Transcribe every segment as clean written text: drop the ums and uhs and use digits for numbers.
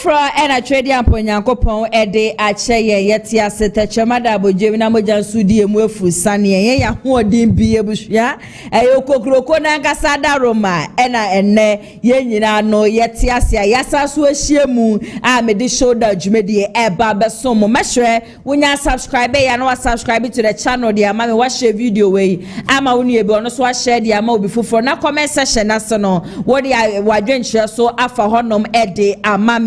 Fra ena KennedyAgyapong Yankopon ede akyeye yete asete chemada abodwem na mojan sudi emu efu sane ye ya hoodin bi ebusua ekokroko na nkasa da Roma ena enne ye nyina no yete asia yasa so ahiemu a mede Showdown dwumedie eba besom mehwe wonya subscribe ya no subscribe to the channel dia ama me wa share video we ama wonu ebe ono so share dia ama obi foforo na comment section na so no wo dia wadwenche so afa honom ede ama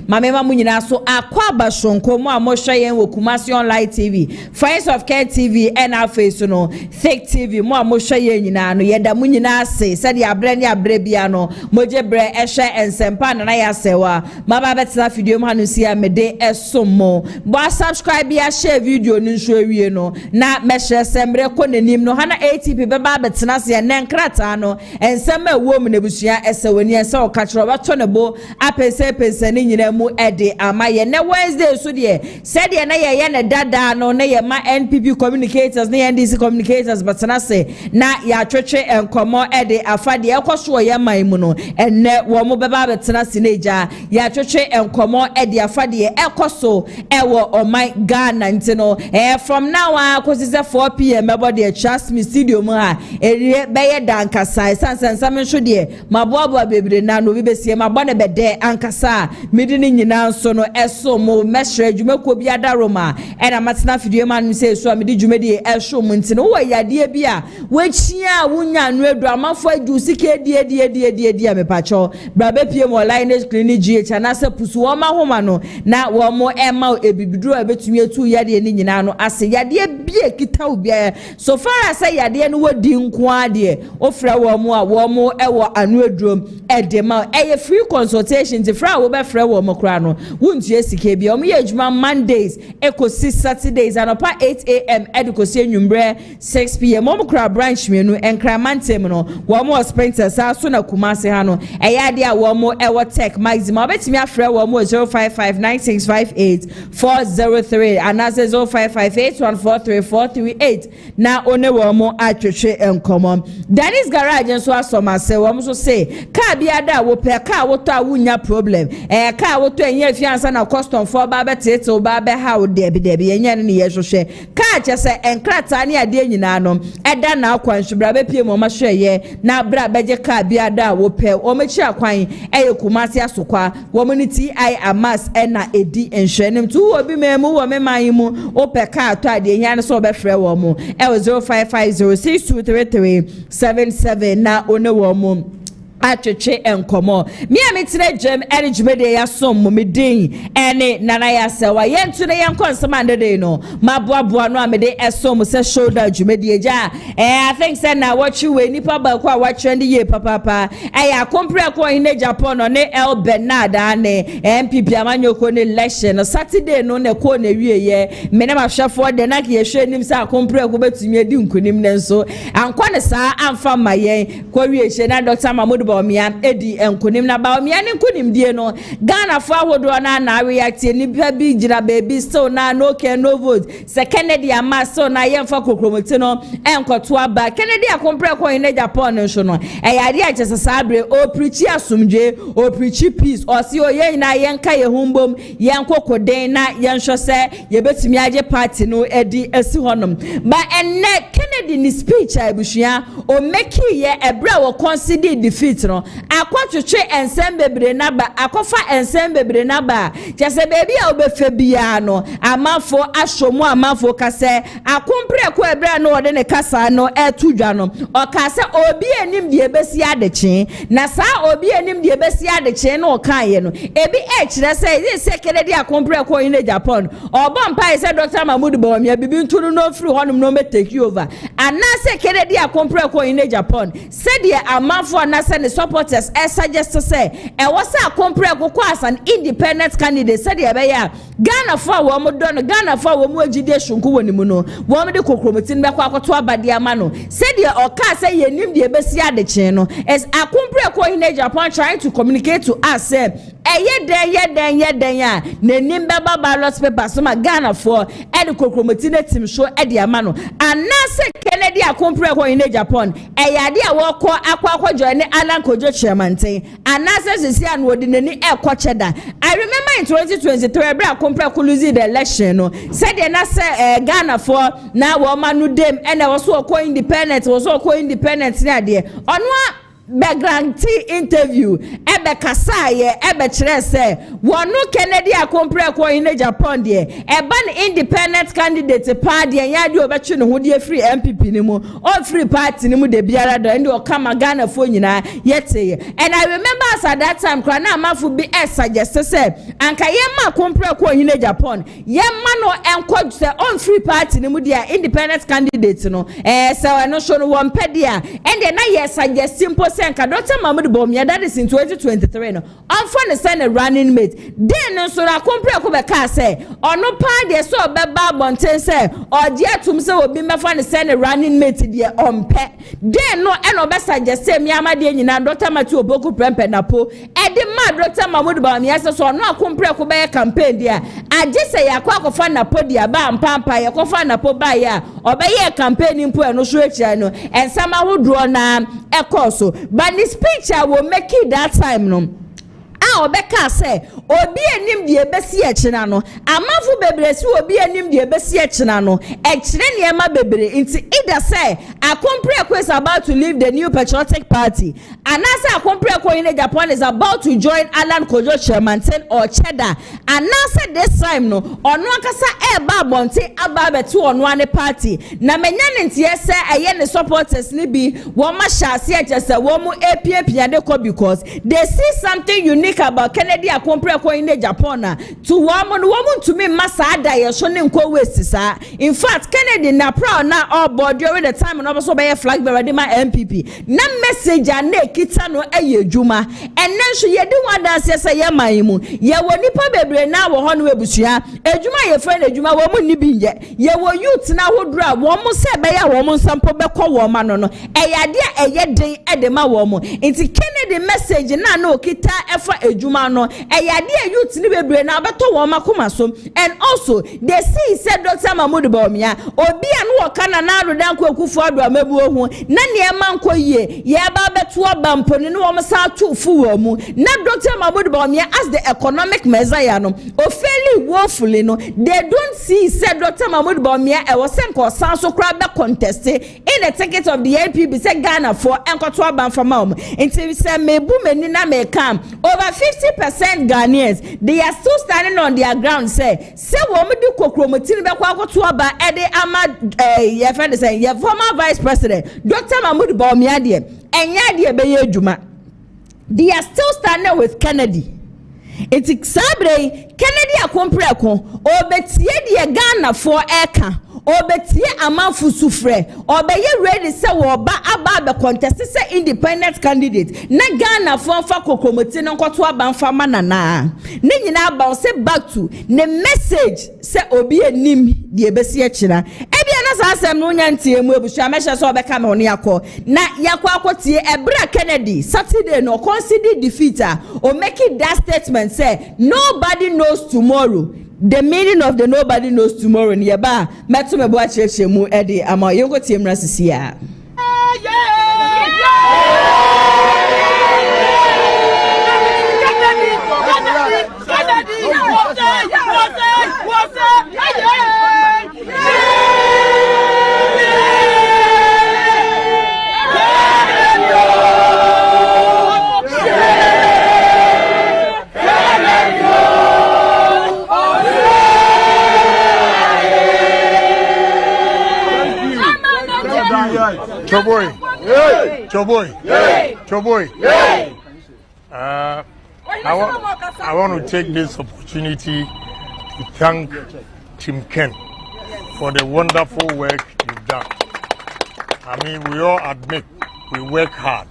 Mame nyina so akwa bashonko mu amosha yen wo Kumasi Online TV, Friends of Care TV and our face no Thick TV mu amosha yen nyina no yeda mu nyina ase said ya bre ne abre bia no moje bre ehwe ensempa na ya sewa maba betena video mu hanu sia mede esomo bo subscribe ya share video ni nso awie no na mehwe sembre ko nanim no hana ATP beba betena se ne nkrata no ensema ewo mu nebusua esewani ensa o kachro bato ne bo apese ni nyina mu ede amaye ne Wednesday so de said ye na ye ne dada no na ye ma NPP communicators na NDC communicators but na se na ya twetwe enkomo ede afade ekoso ye man mu no enne wo mo beba betena sineja ya twetwe enkomo ede afade ekoso ewo oman Ghana ntino from now on cause 4 p.m. everybody trust me studio mu ha ere beye dankasa sansan nso de maboabo bebre na no bi besie mabone bede ankasa midini nyina nso no eso mo mehre dwumako bi ada Roma ena matena video man say so amidi dwumedi ehwo mo ntino wo yade bia wachia wonya no edu amafo adu sike die mepacho brabe pie mo line clinic GH na se pusu wo ma homa no na wo mo ema ebibiduro abetumi etu yade ni nyina no ase yade bia kita obia so far as yade no wodi nko ade ofra wo mo a wo mo ewo anu eduro edema eye free consultation ti fra wo be fra wo mo kra no wuntie sike bia o me adwuma Mondays ekosi Saturdays anopa 8 a.m. edukosi enwumbre 6 p.m. mo kra branch menu enkra mantem no wo mo sprinter sa so na Kumasi ha no eyade a wo mo ewo tech maximum obetimi afra wo mo 0559658403 anase 0558143438 na one wo mo atwetwe enkomo Dennis garage nso asomase wo mo so say ka bia da wo pe ka wo to awunya problem ka wo to enye fiansa na custom for ba betete ba be ha wo de bi enye ne ye hwehwe ka chese enkrata ne ade nyina no eda na akwanhwebra be pie mo ma hweye na bra beje ka bia da wo pe o mechi akwan eye Kumasi asokwa wo mo ti amas na edi enhwenem tu wo bi memu wo meman mu o pe ka to ade nya ne so be frɛ wo mo 0550623377 na one wo mo atwetwe enkomo me ametire gem dwumede ya som mo medin ene nana ya sewa yentu ne yenkonsem andede no maboaboa no amede esom se Showdown dwumede ja I think say na watchu we nipa ba kwa watchu ndi ye papa ya compare ko KennedyAgyapong no ne Elbernard ane MPP amanyoko ne election Saturday no ne ko na wieye me na mahwefo de na ye hwe nim sa compare ko betumi edi nkonim ne nso ankwa ne saa amfa mayen ko wieye na Dr. Mahmoud Baomian edi enkonim na Baomian enkonim die no Ghana fo ahodo na react ni bi gira baby still na no care no vote se Kennedy ama so na yemfa kokromoti no enkoto aba KennedyAgyapong ko KennedyAgyapong nso no yade a chese sabre o preach asumdwe o preach peace o si o yen na yenka ye humbom yenkokoden na yenhwe se ye betumi age party no edi esi honom ba enne Kennedy ni speech abushia o make ye ebra wo consider defeat no akwatwetwe ensem bebre na ba akofa ensem bebre na ba chese baby a obefe bia no amafo ashomu amafo kase akompre ko ebra no ode ne kasa no etudwa no o kase obi enim de ebesi adeche na sa obi enim de ebesi adeche no kan ye no ebi kire se KennedyAgyapong ko KennedyAgyapong obo mpa se Dr. Mahmoud Baomian bibi ntunu no free honum no me take over anase KennedyAgyapong ko KennedyAgyapong se de amafo anase ne supporters suggest say was a compare ko as an independent candidate said ya Ghana for wo mo don Ghana for wo mo agide shunku woni mu no wo mo de kokromotin be kwa akoto abade ama no said ya oka say yenim de ebesi adeche no as a compare ko KennedyAgyapong trying to communicate to us say yeden ya nenim beba ballot paper so ma Ghana for e kokromoti na team show e de ama no anase Kennedy Agyapong ko in Japan yade a wo ko akwa join Alan Kojo chairmanten anase sisi an wodi nani e ko cheda. I remember in 2023 bra Agyapong ko lose the election no said na say Ghana for na wo ma no dem e na wo so ko independent na de onwa background interview ebe kasaye ebe kire say wonu Kennedy Agyapong ko in Japan de ban independent candidate party ya de obetwe no ho de free MPP ni mu all free party ni mu de biara do ndi o kama Ghana fo nyina yete. And I remember as at that time krana amafu bi suggest say anka yema Agyapong ko in Japan yema no enko say all free party ni mu de independent candidate no so no show no one pedia and then na suggest simple senka Dr. Mahmoud Bawumia, that is in 2023 no on the send a running mate then so Agyapong ko be ka say ono pa de so beba bonten say or dia tum say obi me fa ne send a running mate de ompe then no e no be suggest say mi amade nyina Dr. Matthew Oboku prempe na po e de ma Dr. Mahmoud Bawumia say so ono Agyapong ko be campaign dia age say yakwa fa na po dia ba mpampa yakwa na po ba ya obeye campaign mpo e no so etia no ensama hodro na e course but the speech I will make it that time no obeka say obi enim de ebesi ekina no amafu bebre si obi enim de ebesi ekina no ekire niema bebre nti either say Agyapong is about to leave the New Patriotic Party and as Agyapong in Japan is about to join Alan Kojo chairmanten or Cheddar and now this time no ono akasa eba bonte aba betu ono ane party na menya ntie say eye ne supporters ni bi wo ma hyase agese wo mu apia de ko because they see something unique about Kennedy Agyapong in Japan to woman to me massa die so ne nko waste sa. In fact Kennedy na proud na all board during the time no so be flag bearer de my MPP na message na ekita no eye dwuma enen so ye di one dance say ye man mu ye woni pa bebre na wo ho no ebusua edwuma ye friend edwuma wo mu ni bi ye wo youth na hodura wo mu se be ya wo mu sampo be kɔ wo ma no no eyade eye den e de ma wo mu nti Kennedy message na okita efa edwuma no eyade youth ni bebre na beto wo ma koma so. And also they see said Dr. Mahmoud Bawumia obi anu wo kana na arodan ko akufu ado amabu ohu na ne ma nko yie ye ba beto abamponi no wo sa atufu wo mu na Dr. Mahmoud Bawumia as the economic messiah no ofeli woefully no they don't see said Dr. Mahmoud Bawumia e was sem ko san so kra be contest in the ticket of the NPP say Ghana for enkoto abanfama om until say mebu meni na me come over 50% Ghanaians they are still standing on their ground say wo me di kokromoti be kwa akoto aba e de ama ye friend say ye former vice president Dr. Mahmoud Bawumia de enya de be ye adwuma they are still standing with Kennedy. It's sabre Kennedy Agyapong obetie de Ghana for eka obetie amanfu sufre obeye ready say wo ba aba be contest say independent candidate na Ghana for fa kokromoti no nkoto abanfa manana ne nyina ba say back to the message say obi enim de ebesi akira ebia na sa asem no nya ntie mu ebusua mesha so obeka me ono yakọ na yakọ akotie ebra Kennedy Saturday no consider defeat o make it that statement say nobody knows tomorrow. The meaning of the nobody knows tomorrow in Yaba, Matume Boache Mu Eddie, Ama Yoko Team Rasisia. Choboy. I want to take this opportunity to thank Team Ken for the wonderful work you've done. I mean, we all admit we work hard,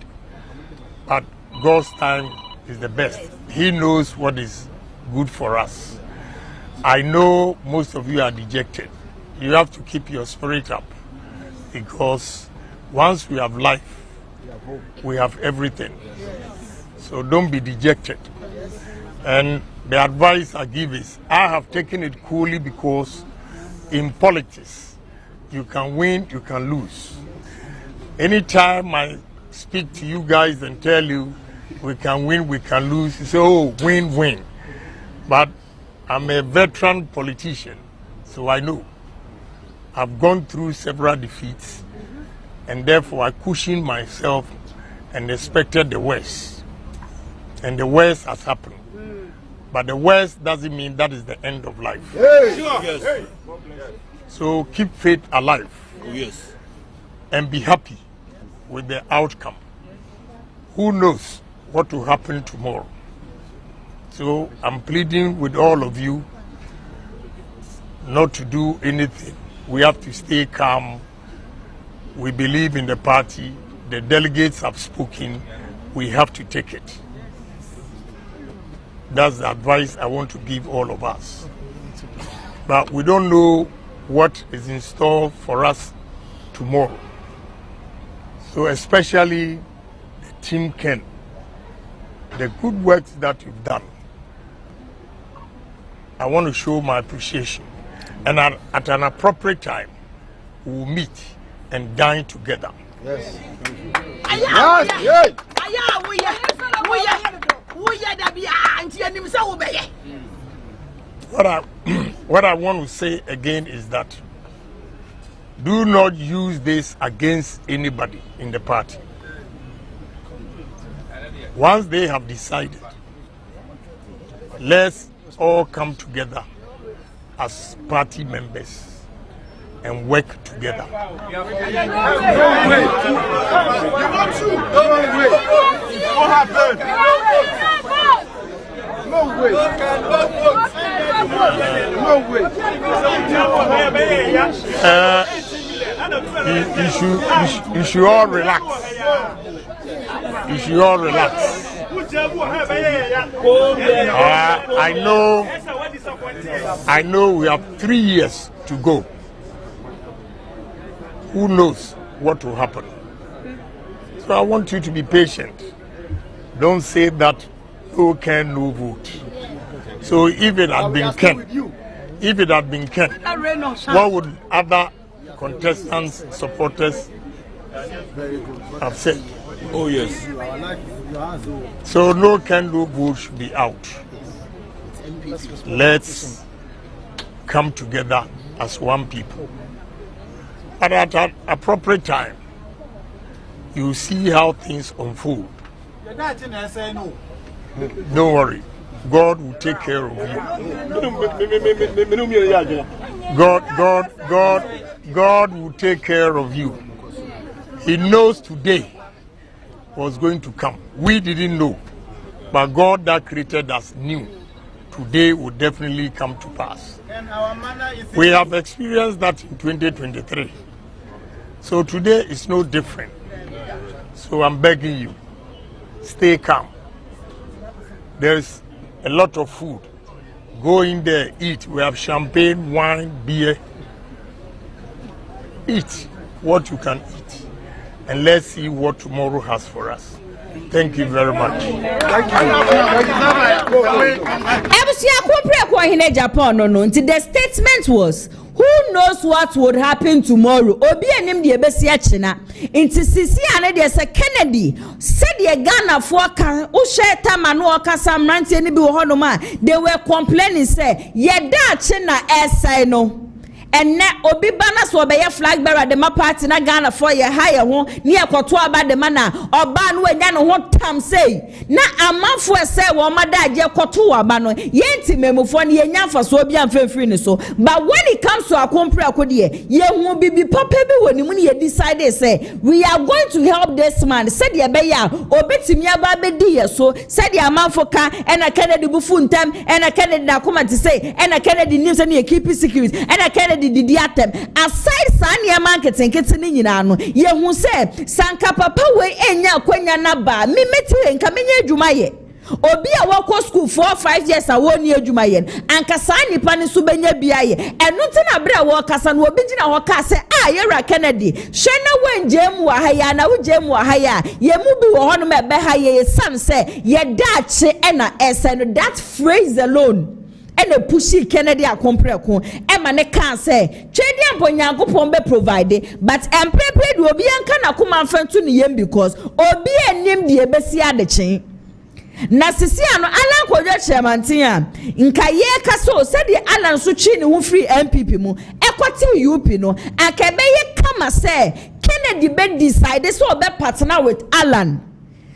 but God's time is the best. He knows what is good for us. I know most of you are dejected. You have to keep your spirit up, because once we have life, we have everything. So don't be dejected. And the advice I give is, I have taken it coolly because in politics, you can win, you can lose. Anytime I speak to you guys and tell you we can win, we can lose, you say, oh, win, win. But I'm a veteran politician, so I know. I've gone through several defeats, and therefore I cushioned myself and expected the worst. And the worst has happened. But the worst doesn't mean that is the end of life. Hey. Yes. So keep faith alive. Yes. And be happy with the outcome. Who knows what will happen tomorrow? So I'm pleading with all of you not to do anything. We have to stay calm. We believe in the party. The delegates have spoken. We have to take it. That's the advice I want to give all of us. But we don't know what is in store for us tomorrow. So especially the team Ken, the good works that you've done, I want to show my appreciation. And at an appropriate time, we'll meet and dine together. Yes. What I want to say again is that do not use this against anybody in the party. Once they have decided, let's all come together as party members and work together. What happened? No way. No way. You should all relax. You should all relax. I know we have 3 years to go. Who knows what will happen? So I want you to be patient. Don't say that no can, no vote. So if it had been Ken, what would other contestants, supporters have said? Oh yes. So no can, no vote should be out. Let's come together as one people. But at an appropriate time, you see how things unfold. Don't worry. God will take care of you. God will take care of you. He knows today was going to come. We didn't know. But God that created us knew today would definitely come to pass. We have experienced that in 2023. So today is no different. So I'm begging you, stay calm. There's a lot of food. Go in there, eat. We have champagne, wine, beer. Eat what you can eat. And let's see what tomorrow has for us. Thank you very much. The statement was, who knows what would happen tomorrow? Obi enim de ebesi achina. Inti sisi ane de se Kennedy said ye Ghana for kan o sheta manu okasa mrantie ni bi wo hono ma they were complaining say ye da achina esai no. And na obi bana so be flag bearer de ma party na Ghana for ye high ho ne ekoto aba de mana oba no anya no ho tam say na amanfo say wo mada agye koto aba no yenti memufo ne yenya fa so obi amfefiri ne so. But when it comes to akompre akode ye hu bibi papa bi woni mu ne ye decide say we are going to help this man said ye be ya obetimi aba be di ye so said ye amanfo ka ena Kennedy bufu ntam ena Kennedy na comment say ena Kennedy nim say ne keep secret ena Kennedy didi atem aside sanya marketing ketini nyina no ye hu se sanka papa we enya kwanya na ba me meti enka menye adwuma ye obi a wako school 4 or 5 years a woni adwuma yen anka saa nipa ne so benya biaye eno te na bra wo kasa no obi gina ho ka se yera Kennedy hwe na wanjem wa haya na wojem wa haya ye mu bi wo hono me be haye san se ye dache ena esen that phrase alone ene pushi Kennedy akompreko ema ne kan se twedi abonyankopon be provide but emprepre de obi anka na kuma mfantu ne yem because obi enim de ebesi adechen na sisi ano Alan Kodwo Chairmantia nka ye kaso said the Alan so chi ne wo free MPP mu ekoti UP no akebe ye kama say Kennedy be decide so be partner with Alan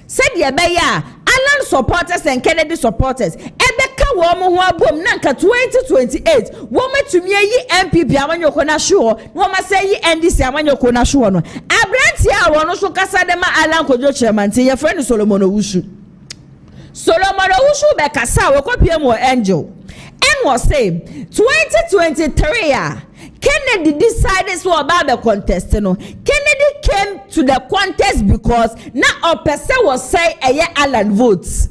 said ye be ya Alan supporters and Kennedy supporters ebeka wo mo ho abom na nka 2028 wo metumi yi MPP amanyoko na show wo ma say yi NDC amanyoko na show no abranti a wo no so kasa de ma Alan Kodwo Chairmantia ye friend Solomon Owusu be kasa we kopie mo angel and was say 2023 Kennedy decided so about the contest no Kennedy came to the contest because na opese was say Alan votes.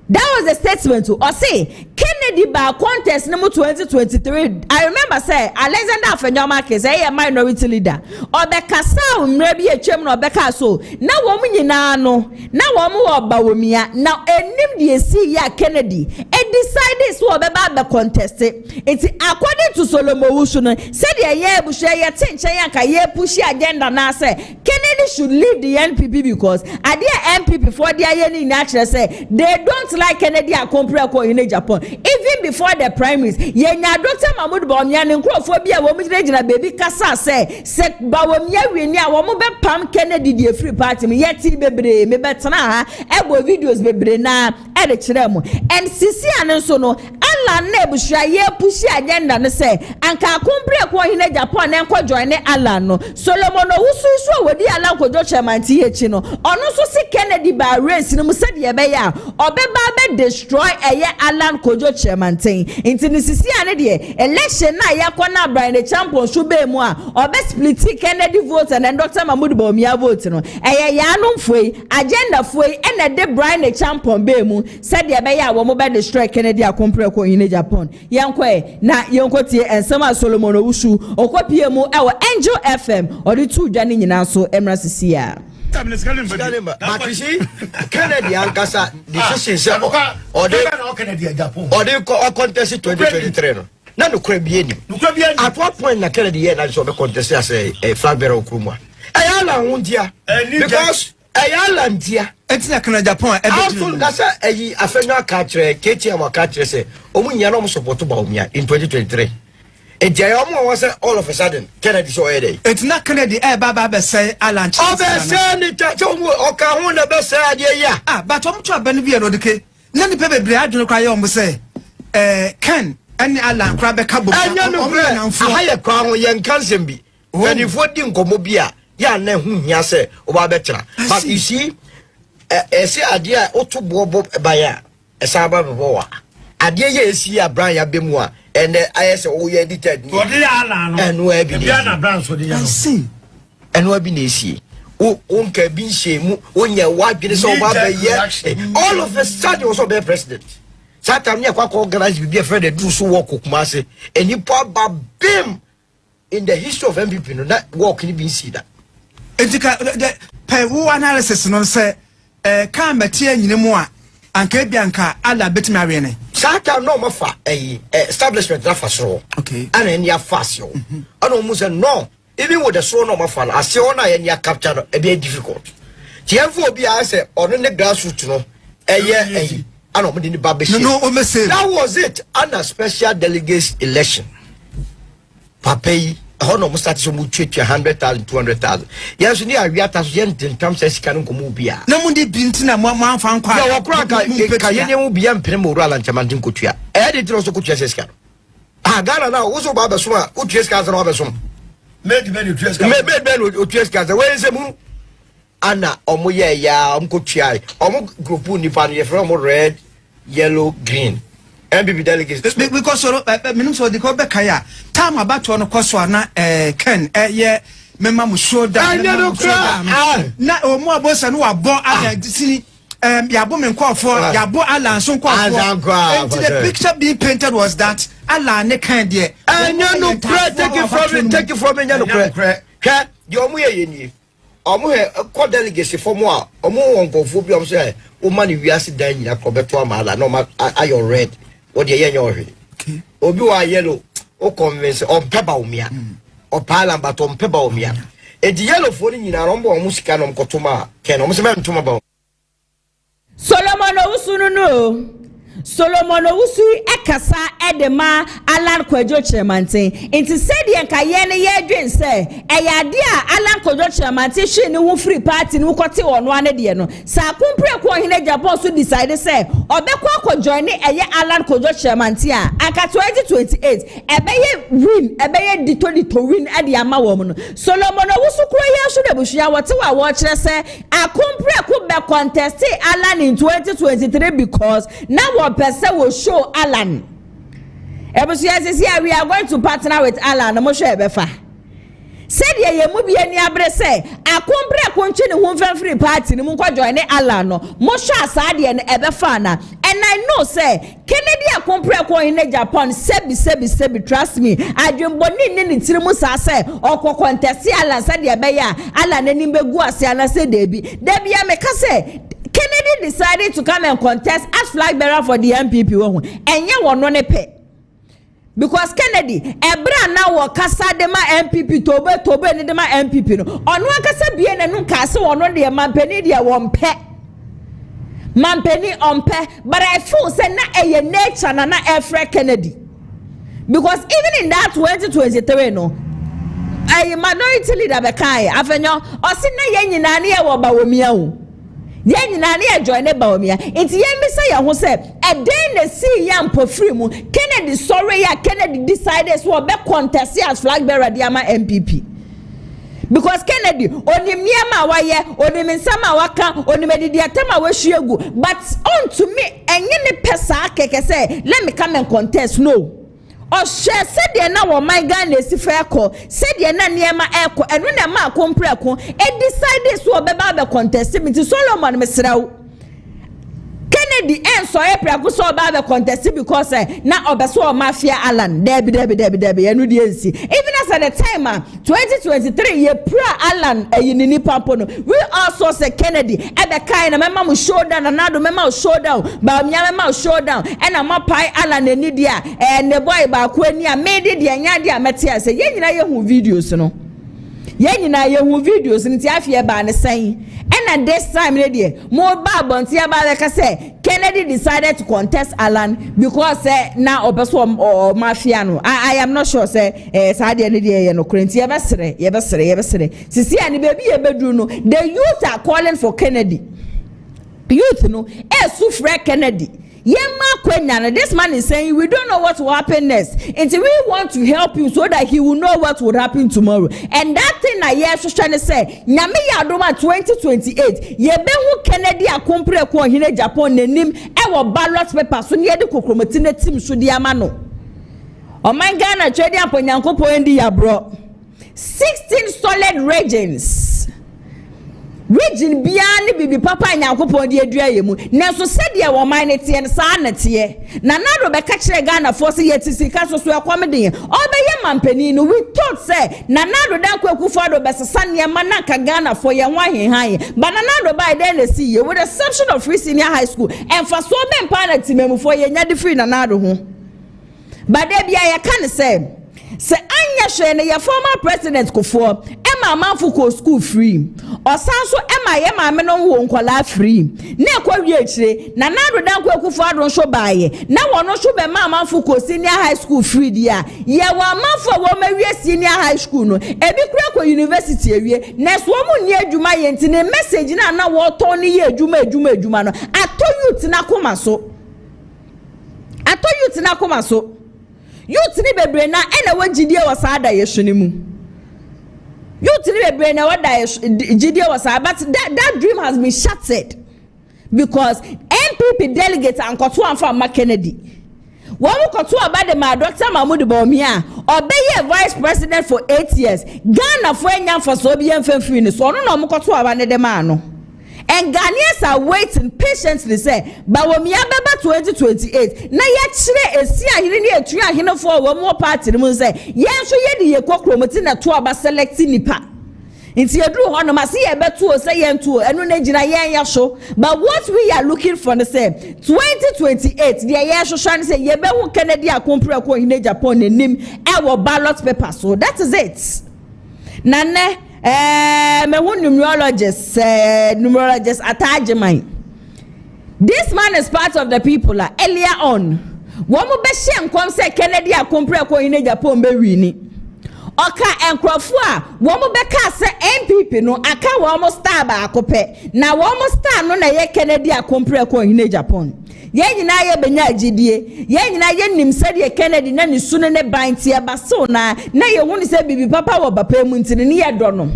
That was the statement or say Kennedy by contest number 2023. I remember say Alexander Afenyama case a minority leader or the kasa maybe a chairman or beka so now woman yina no now woman oba womia now enim de see ya Kennedy and decided so about the contest it's according to Solomon Owusu said ye bu share ye tinche yanka ye push agenda na say Kennedy should leave the NPP because adia NPP for their yeni natural say they don't like Kennedy Agyapong in Japan. Even before the primaries, yenya Dr. Mahmoud Bawumia nkrophobia wo mugina baby kasa say Bawumia we ni a wo be pam Kennedy the free party me yeti bebre me betena ha ebo videos bebre na e de kire mu and sisi anenso no Alan na ebusua ye push agenda ne say anka akompreko in Japan na enko join Alan no Solomon Owusu so wodi Alan Kodwo Chairmanti echi no ono so si Kennedy ba race no mu se de be ya obeba destroy Alan Kodwo Chairmanti into the sisi ane de election na yakona Brian the champion so be mu a obe split Kennedy vote and Dr. Mahmoud Bawumia vote no yanom foi agenda foi ene de Brian the champion be mu said de be ya wo mo be destroy Kennedy Akompreko in Japan yankwe na yonkotie ensema Solomon Owusu okopie mu e wo Angel FM odi tu dwane nyina so emra sisi a But you see, Kennedy Ankasa decision or they contest 2023. Now no crabby. At what point na Kennedy and I saw the contest as a flag bearer Kruma. Ayala Undia because Ayala Dia. It's not KennedyAgyapong. Also, that's a Afena catcher, Katie and Wakatcher say, Omunyanom support to Bawumia in 2023. And Jayomo was all of a sudden Kennedy so a day. It's not Kennedy Baba say Alan. Oh, Okahuna best idea. But I'm trying to be a rodike. None of the people I don't cry on say Ken and Alan Crabbe Cabo. I know higher crown young Kansembi. When you vote in Comobia, ya ne ya say Obabetra. But you see, a say idea Otto Bobo Baya, a Saba Boa. Idea yes, ya Brian Bimwa. And I say, oh, yeah, edited. And where be I see. And where be see. Oh, Uncle Binsham, when your wife is so bad, all of a sudden was be president. Satam Yaka organized with their friend and do so walk of Massey, and you pop bim in the history of MVP. No, that walk in be see that. The Peru analysis, no say, can't be anymore. And Kebianka, Allah bet Marianne. Sata no mafa establishment that for sure. Okay. And in your fast yo. I don't must no. Even with the so no mafa, I see on I your capture a bit difficult. Tianfo be I say on the grassroots no. I don't mean the baby. No, that was it. And a special delegates election. Papai. Hono mustati so mu tweet 100,000 200,000 yes ni awia ta so yent in terms of sika nko mu bia na mu de binti na mo amfa nkwa ya wakura ka yenye mu bia mpene mu ruala nchamanti nkotua de tiro so kotua sika Ghana na wo so ba beso a otua sika za na beso made otua sika za we se mu ana omo ye ya omkotua omo group nipa no ye from red yellow green MPP delegates because minimum so the Kobe Kaya time about to na Ken ye mema mu Showdown na o mo abosa no abo ada sini yabo me nkofo yabo Alan so nkofo and the picture being painted was that Alan ne kan de no take it from me no pray hwe de omo ye ni omo he ko delegate for mo a omo won nkofo bi om say o ma ni wiase dan nyina ko beto amala no ma ayo red o de ye nyo hwe obi wa yellow o convince o peba omia o pala mba to mpeba omia e di yellow for ni nyina rombo omo sika no mkotoma ken omo se me ntoma ba Solomon Owusu Solomon Owusu ekasa edema Alan Kwadwo Chairmanten inti said yenka ye ne ye dwen se eyade a Alan Kwadwo Chairmanten hwe ne hu free party ne kote ono ane de no sa kompre ko hine Japan so decide se obekọ akọjoin eye Alan Kwadwo Chairmanten a aka 2028 ebeye win ebeye dito win ade ama wo no Solomon Owusu kro ye so de buhia wote wa wo kire se akompre ko be contest Alan in 2023 because now person will show Alan. We are going to partner with Alan. Mo show ebefa. Said ye mu bi ani abre say akompre akontwe ne ho free party ne mu kwa join Alan no. Mo show asade ne ebefa na. And I know say Kennedy akompre ko in Japan sebi trust me. Adwemboni ne tiri mu sa say okọ contest Alan said ye be ya Alan ani begu ase ana say debi. Debi ya meka say Kennedy decided to come and contest as flag bearer for the MPP. And ye won no pe. Because Kennedy, ebra na wo kasa de ma MPP tobe ni de ma MPP no. Onu akasa bie na nu kase wono de mampeni de won pe. Mampeni on pe, but I feel say na eye nature na Efra Kennedy. Because even in that 2023 no, a minority leader be kai afenyo osi na ye nyina na ye wo ba wo mia o. Yen na na join ba omia enti yen mi say ho say e den na see yam po free mu Kennedy sorry ya Kennedy decided so be contest as flag bearer de ama MPP because Kennedy onim niam awaye onim nsam awaka onim didi atama wa hwiegu but on to me enye ne pesa keke say let me come and contest no o she said de na wo my Ghana si fa ekọ said de na niam ekọ enu na ma kompre ko e decide so obeba be contest me Solomon mesrawo Kennedy so e prago so oba be contest because na obeso o mafia Alan debi enu de ensi even as at the time 2023 ye pra Alan yinini pampo no we also say Kennedy e be kai na mema mo showdown na nado mema showdown ba mia mema showdown e na mapai Alan eni dia ne boy ba ko ani a mede dia nya dia mete ase ye nyina ye hu videos no ye nyina ye hu videos nti afie ba ne san and this time lady more bad but say Kennedy decided to contest Alan because now or mafia no I am not sure say Sadia lady no currency yebesere sisi and baby ebedru no the youth are calling for Kennedy youth no sufre Kennedy this man is saying we don't know what will happen next until we want to help you so that he will know what would happen tomorrow and that thing I hear so trying to say nyame ya adoma 2028 ye be hu Kennedy akompre ko hine Japan nanim e wo ballot paper so ne de kokromoti na team so di ama no o man Ghana trade aponyankopon ndi ya bro 16 solid region biani bibi papa nyankopon de adua yemu nanso sede wo man ne tie sa na tie na nado be ka kire Ghana force yetisi ka so ekomeden obeye mampani no we thought say na nado dan kwakufa do be sesa ne ma na ka Ghana for ye ho ahenhan but na nado by then le see with the exception of free senior high school and for so be mpa na timemu for ye nya de free na nado ho but there bia ye kan say anya hwe ne ye former president kofo ema amanfo ko school free osanso ema ye maame no wo nkola free na ekwa wi akire na nado dan ko akufo adon so baaye na wono so be ma amanfo ko senior high school free dia ye wa amanfo wo ma wi senior high school no ebi kura ko university ewie na so mu ni adwuma ye ntine message na wo to ni ye adwuma no ato youth na koma so youth ni bebre na ena wagidie wasada yehwene mu youth ni bebre na wada gidie wasada but that dream has been shattered because MPP delegates and koto amfa Kennedy Wamu koto abade ma Dr. Mahmoud Bawumia obeye vice president for 8 years Ghana for enyam for so bi emfamfiri ni so no no koto abane de ma no And Ghanaians are waiting patiently say, but when we are 2028, na ya chire esi ahene ne atu ahene for one more party mu say, yen so ye de ye kokromoti na to aba select nipa. Inti edru ho no ma se ye beto o say yen to enu na gina yen ya so. But what we are looking for the say 2028 the ye so say ye be hu KennedyAgyapong ahene Japan nim e wo ballot paper, so that is it. Nane me hu numerologist Atta Agyemang. This man is part of the people earlier on. Womu be she nkom say KennedyAgyapong ahene Japan be wini. Oka enkrofo a womu be ka say MPP no aka womu star ba akope. Na womu star no na ye KennedyAgyapong ahene Japan. Ye nyina ye benya agidie, ye nyina ye nim se de Kennedy na ni sunu ne bantie ba so na ye hu ni se bibi papa wo bapa mu ntini ne ye do no.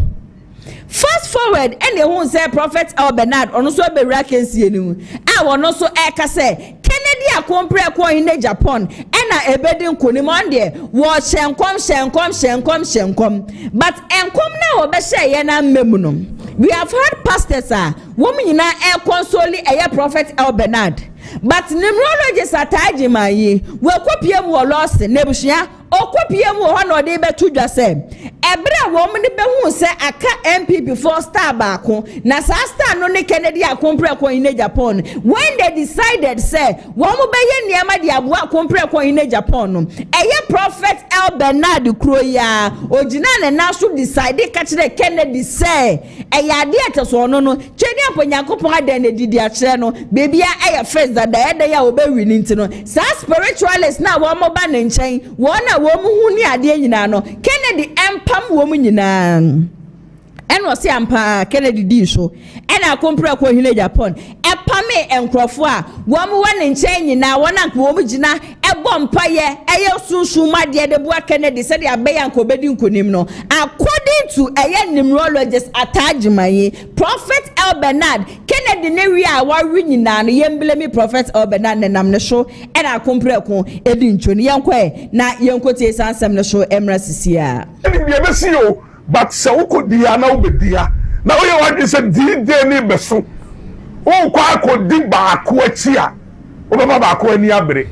Fast forward and the one say Prophet Elbernard ono so be rakensie ni mu a wono so e ka say KennedyAgyapong ahene Japan ena ebedi nkonim on de wo hyenkom but enkom na wo be hye ye na mmemu no. We have heard pastors woman nyina e console e Prophet Elbernard, but Numerologist Atta Agyemang we kopie mu loss nebusua okopie mu ho na de betu dwa se ebre woman be hu se aka MPP for star baako na sa star no ne KennedyAgyapong ahene Japan when they decided say woman be ye niam de aboa ahene Japan no eye Prophet Elbernard kroya ogina ne na so decide ka kire Kennedy say eye ade ateso no no twani aponyakopon ade na didi a kire no bebia eye first that ede ya obewi ni ntino sa spiritualist na woman ba ne nchen wona womu hu ni ade nyina no Kennedy empam womu nyina eno se ampa Kennedy di so ena Agyapong ahene Japan epame enkrofo a womu wa ne nchen nyina wona nko womu gina ebo mpaye eye sunsun made de bua Kennedy se de abeya nko bedi nkonim no according to Numerologist Atta Agyemang Prophet Elbernard Kennedy ne wi a wawi nyina no yemblemi Prophet Elbernard ne nam ne so ena Agyapong edi nchoni yenkwe na yenkotie sansem ne so emra sisia Eni bi ebesi o but se ukodia na ubedia na oye wadwe se DJ ni beso o kwa akodi baako achi a obaba baako ani abere.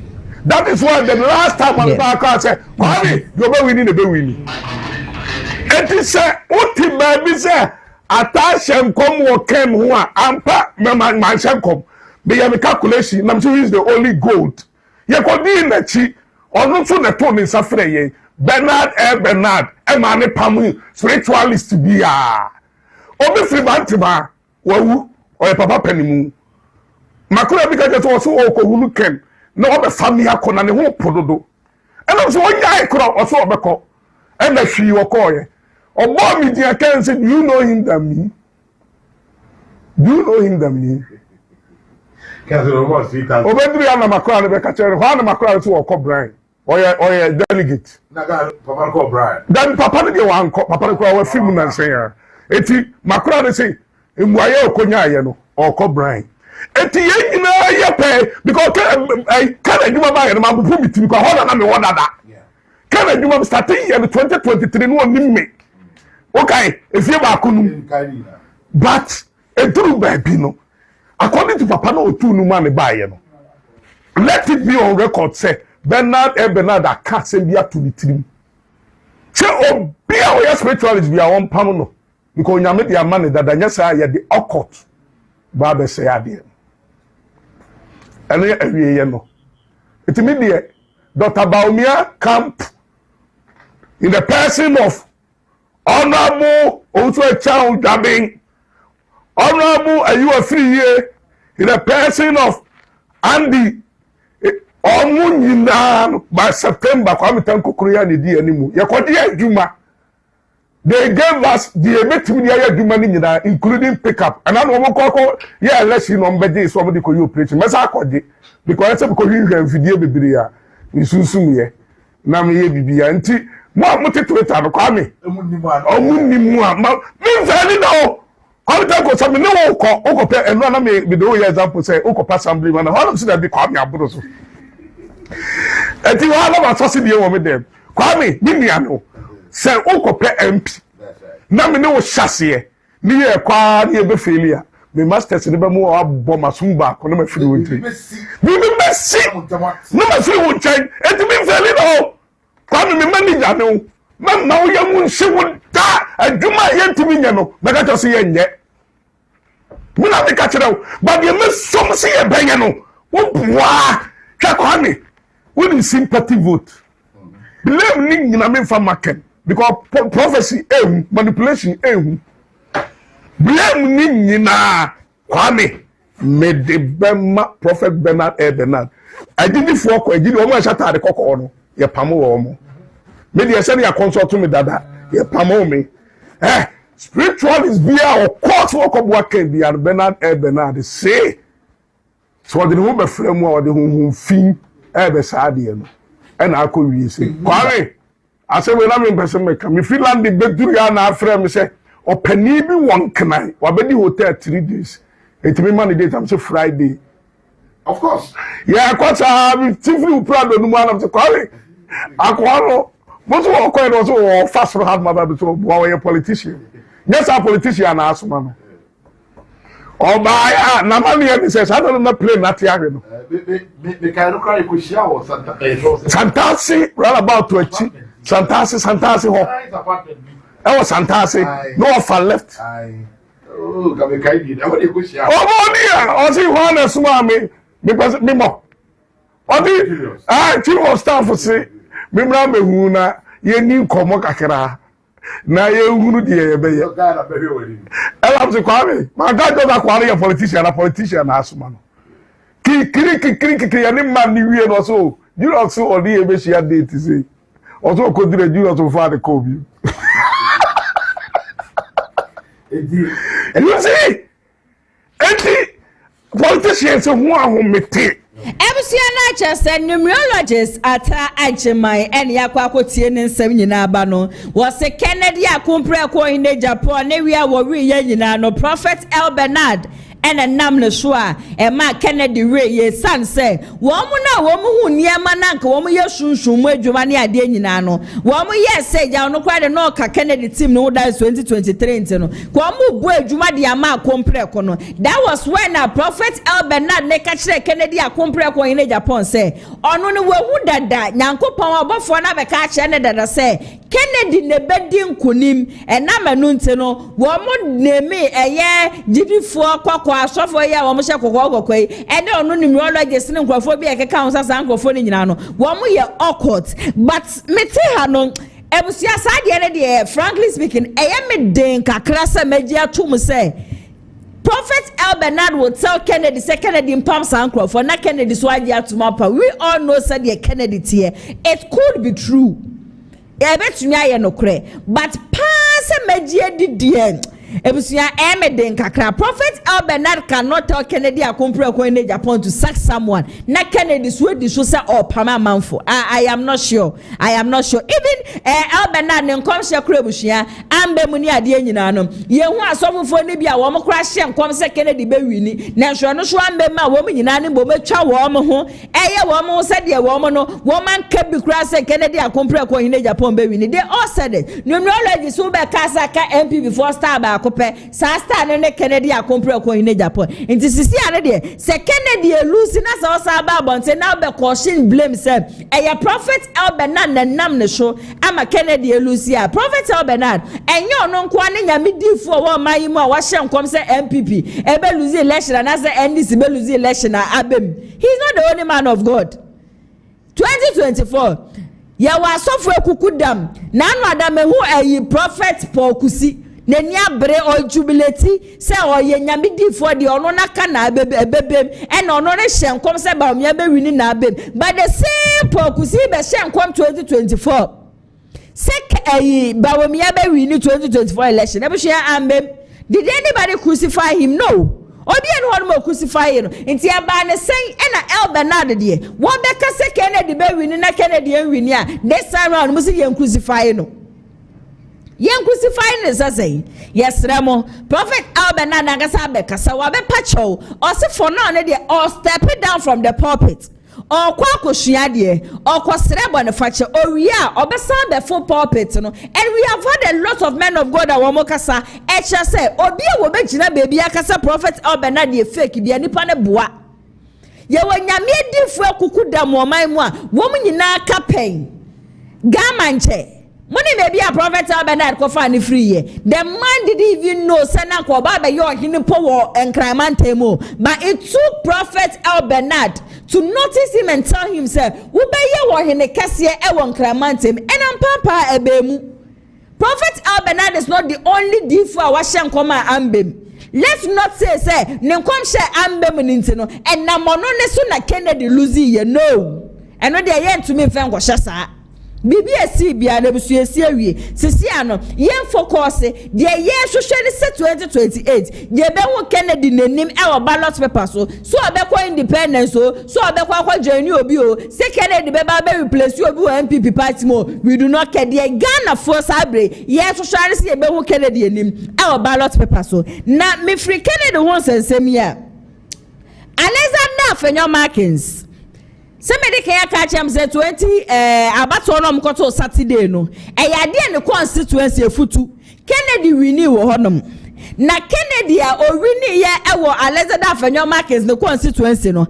That is why the last time I back said Kwame you be winning the be winning. Enti se oti ba bi se Atta Agyemang wo kem ho a ampa man shenkom be ya me calculation na so is the only gold ye kodi na chi onu so na to ni safre ye Bernard Emane Pamu spiritualist bi a obi free bantiba wawu o papa panimu makura bi ka je so o ko hulu kem na obe family akona ne ho pododo ena so onya ikro o so obeko ena hwi wo koye obo mi dia kan say do you know him than me kazo mo sita obedri ana makura ne be ka chere ho na makura so o ko Brian oye delegate na ga papa ko Brian dan papa ne de wan ko papa ko wa film na say eti makura ne say emuaye okonya aye no o ko Brian eti ye nyina ye pe because KennedyAgyapong ba ye na mabufu biti because ho na me wodada KennedyAgyapong starting year 2023 no nim me okay efie ba akunu but eduru ba bi no according to papa no otu nu ma me ba ye no let it be on record say Elbernard aka se bia to the trim che obi a we spiritualist bia won pam no because nyame dia man dada nya sa ye the occult ba be say ade ene awie ye no etimi de Dr. Baumia camp in the person of Honorable Osuecha Jabing Honorable Ayu free year in the person of Andy Omunyina by September kwame tankokuru ya ne di animu ye kodi adwuma they gave us the emetimi ya adwuma ni nyina including pickup and na omo kokko ye election no mbede so omo de koyi operation mesa akodi because say koyi hwan fidie bebiri ya nsunsum ye na me ye bibia nti mo amote Twitter no kwame omunnimu a me vani no kwame tanko so me no ko pe eno na me do ye example say ukopa assembly man how see that be kwame aburo so eti wa na so die wo me dem kwame ni mia no say ukope MP na me ne wo hyase ni ye kwa ni e be failure me masters ne be mo abo masumba ko na ma firi wonte me messi na ma firi wonte enti me feli no kwa me manager no ma wo yamu nsewu da adwuma yentimi nya no me ka to se ye nye me na me ka kire wo ba de me som se ye benya no wo bua twa kwa me we sympathy vote blame ni nyina me fa market because prophecy manipulation blame ni nyina kwame me de bema prophet Bernard Elbernard agidi fo ko agidi o mo shata de kokko no ye pamo wo mo me de se ya consult me dada ye pamo me spiritual is bia o court for ko bua kan bia Bernard Elbernard say so de no be frem o de hu fin be saade no and akọ say kwame ase we na me person me kam feel land the beduru ya na afre me say opani bi won knan wa be di hotel 3 days it me man date am say Friday of course yeah kwata bi tifri proud no man am say kwame akwaro mo so o ko no so fast for hard mother so wa we politician yes a politician na asoma no Oba ya na mani ya say I don't know play na tiare no me kai no kai ko shia o Santasi right about to achi Santasi ho e was Santasi no for left oh ka me kai di e wo de ko shia o mo ni ya o si ho na suma me mo o di chief of staff say me mra me hu na ye ni komo kakra na ye hunu die ye be ye ela se kwame ma ga do da kware ye politician na asuma no kiri ya ni man ni wie no so you know so odi e be share date say o so ko dire you so far the call you you see politicians who are mete Ebusiana chese numerologist Atta Agyemang and yakwakotie ne nsem nyina aba no was KennedyAgyapong KennedyAgyapong ne wi awo ye nyina no prophet Elbernard and a nam ne so a ma Kennedy we ye san say wo mu na wo mu hu niema na nka wo mu ye sunsun mu adwuma ne ade nyina no wo mu ye say ja no kwa de no ka Kennedy team no da 2023 nt no kwa mu bu adwuma de ama kompreko no that was when a prophet Elbernard ne ka kire KennedyAgyapong KennedyAgyapong say ono ne wo hu dada nyankopon obofo na be ka kire ne dada say Kennedy ne bedi nkunim na manu nt no wo mu neme eye gidifo kwakwa asofo ya wo mo hye kokoko ene ono numerologist ne nkrofo bi ekeka ho sasa nkrofo ne nyina no wo mo ye occult but mete ha no ebusia saade ne de frankly speaking eye me den kakra se magia to mu say Prophet Elbernard will tell Kennedy say Kennedy impam sankrofo na Kennedy so agia to mapa we all know say the Kennedy tie it could be true e betumi aye no kre but pass magia didie ebusia emeden kakra prophet Elbernard cannot tell KennedyAgyapong KennedyAgyapong to sack someone na Kennedy so say or pama manfo I am not sure even Elbernard ne nkom hye kra ebusia ambe mu ni ade nyina no ye hu asofofo ne bia wo mo kra hye nkom say Kennedy be wini na hwe no so ambe ma wo mo nyina ne bo metwa wo mo ho eye wo mo say de wo mo no wo man ka bi kra say KennedyAgyapong KennedyAgyapong be wini they all said it numerologist so be kasa ka MP before star ba kope sa star ne KennedyAgyapong KennedyAgyapong inti sisi ane de se Kennedy lose na sa osa ba bonte na be caution blame say prophet Elbernard na nam ne so ama Kennedy lose ya prophet Elbernard enye ono nko ane nyame difo wo mayi mu a wa hye nkom say MPP ebe lose election na say NDC be lose election na abem he's not the only man of God 2024 ya wa sofo ekukudam na anu adam hu prophet Paul Kusi neni abre o jubilate se o ye nyame difo de ono na ka na bebem and ono ne hye nkom se ba omia be wini na abem but the same Paul Kusi be hye nkom 2024 se ba omia be wini 2024 election e be hye ambem did anybody crucify him no obi en ho no crucify him nti aba ne sen na Elbernard de wo be ka se Kennedy be wini na Kennedy en wini a this time round mo se ye crucify no yen crucify ne sasai yes remo prophet Elbernard na gasa be kasa wa be pacho o se for now ne de or step down from the pulpit or kwakosua de or kwasrebo ne fache or we are obesan be full pulpit no, and we have had a lot of men of God that wamo kasa echa say obi a wo begina baby akasa prophet Elbernard ye fake bia nipa ne boa ye wanyame difu akuku da mo man mu a wo mu nyina ka pen gamanche money may be a prophet Elbernard ko fa ni free ye. The man didn't even know sana ko ba be yo hini power and crime but it took prophet Elbernard to notice him and tell him say wo be ye wo hini kase e won crime and am papa ebe mu. Prophet Elbernard is not the only difu a wa hye nkoma ambem. Let's not say ne nkom hye ambem ninti no and na mono ne so na Kennedy lose ye no. And no dey yen to me fen go hye saa. BBSC bia na busu esi awie sisi ano yen focus de ye hwehwe se 2028 ye be ho Kennedy nanim e wo ballot paper so obekwa independence so obekwa kwa join obi o se Kennedy be ba be replace obi o MPP party mo we do not care de Ghana for sabre ye hwehwe se ye be ho Kennedy nanim e wo ballot paper so na me free Kennedy won sensem ya Alexander Agyemang Somebody can catch him say 20 abato no mkoto Saturday no eyade ne constituency efutu Kennedy wini wo honom na Kennedy a o wini ye ewo Alexander Agyemang ne constituency no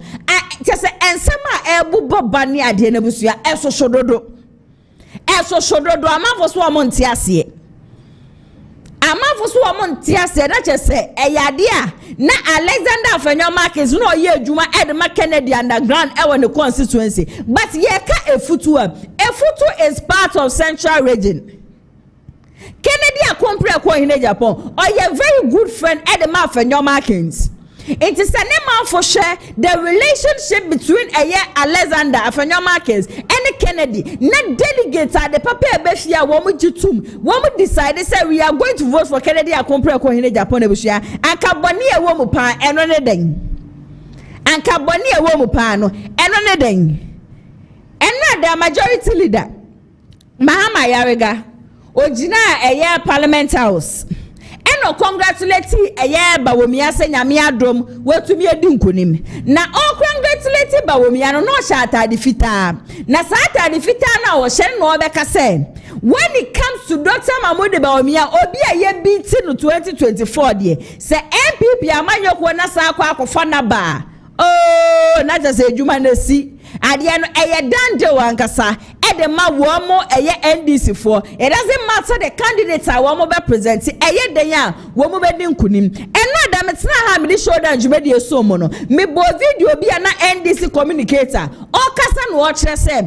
kese ensema ebubo bani ade na busua eso shododo amafo so amonte ase amafusu omonti ase na chese eyade a na Alexander Agyemang no ye adwuma edema Kennedy underground ewo ne constituency but ye ka efutu is part of Central Region. Kennedy akompre ko KennedyAgyapong or ye very good friend edema Agyemang. It is a name for share the relationship between Alexander Agyemang and Kennedy. Not delegates are the paper beshia womu jitum. Womu decided say we are going to vote for Kennedy akompre ko KennedyAgyapong beshia and kaboni e womu pa enone den. And kaboni e womu pa no enone den. Enna the majority leader Mahama Yariga ojina Parliament House. Eno congratulate Bawumia se nyame adom watumi edi nkonim na o congratulate Bawumia no hye atade fitaa na sa atade fitaa na wo hye no obeka se when it comes to Dr. Mahmoud Bawumia obi aye beat no 2024 de se MPP amanyoko na sa akwa na ba oh na just edwuma na si ade no dande wankasa de ma wo mo NDC for it doesn't matter the candidates I wo mo be present den a wo mo be din kunim eno da metena ha me Showdown jumedi eso mo no me bo video bi na NDC communicator o kasa no o kire se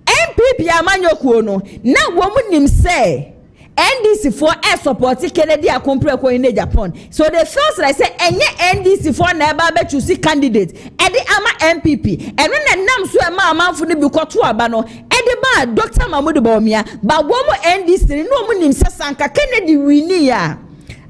MPP amanyokuo no na wo mo nim se NDC for support Kennedy akompre ko KennedyAgyapong so they feel like say enye NDC for na eba be choose candidate e de ama MPP eno na nam so e ma amanfo ne bi koto aba no e de ba Dr. Mahmoud Bawumia ba wo mo NDC no mo nim se sanka Kennedy wini ya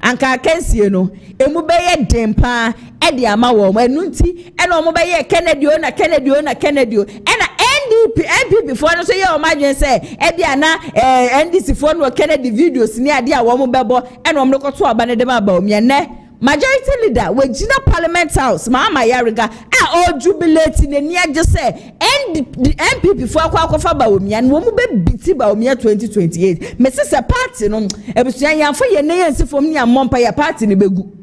anka kensie no emu be ye dempa e de ama wo mo enunti e no mo be ye Kennedy o na Kennedy e na MPP for no so ye o madwen say e bia na NDC for no Kennedy videos ni ade a wo mo bebo e no mo koto aba ne dem Bawumia ne majority leader we gina Parliament House Mahama Yariga o jubilate ne ni age say MPP for akwa Bawumia no mo be biti Bawumia 2028 me se party no ebusuan yanfo ye ne yansi fom ni amompa ya party ne begu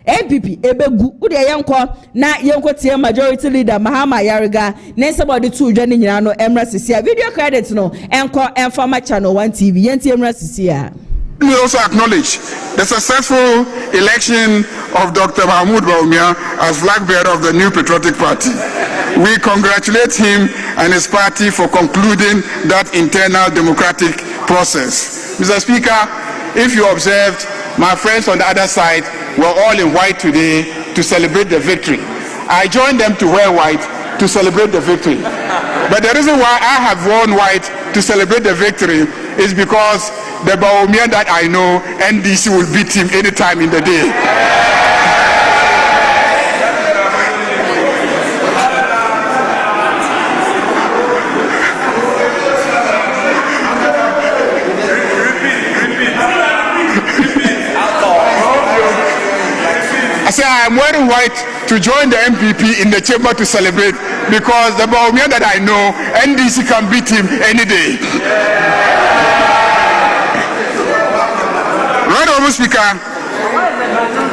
MPP ebegu ude yenko na yenko tie majority leader Mahama Yariga na somebody to dwa ne nyina no emra sisia video credit no enko enfama channel 1 TV yenti emra sisia. We also acknowledge the successful election of Dr. Mahmoud Bawumia as flag bearer of the New Patriotic Party. We congratulate him and his party for concluding that internal democratic process. Mr. Speaker, if you observed, my friends on the other side were all in white today to celebrate the victory. I joined them to wear white to celebrate the victory. But the reason why I have worn white to celebrate the victory is because the Bawumia that I know, NDC will beat him anytime in the day. I say I am wearing white to join the MPP in the chamber to celebrate because the Baumia that I know, NDC can beat him any day. Right, Honorable Speaker.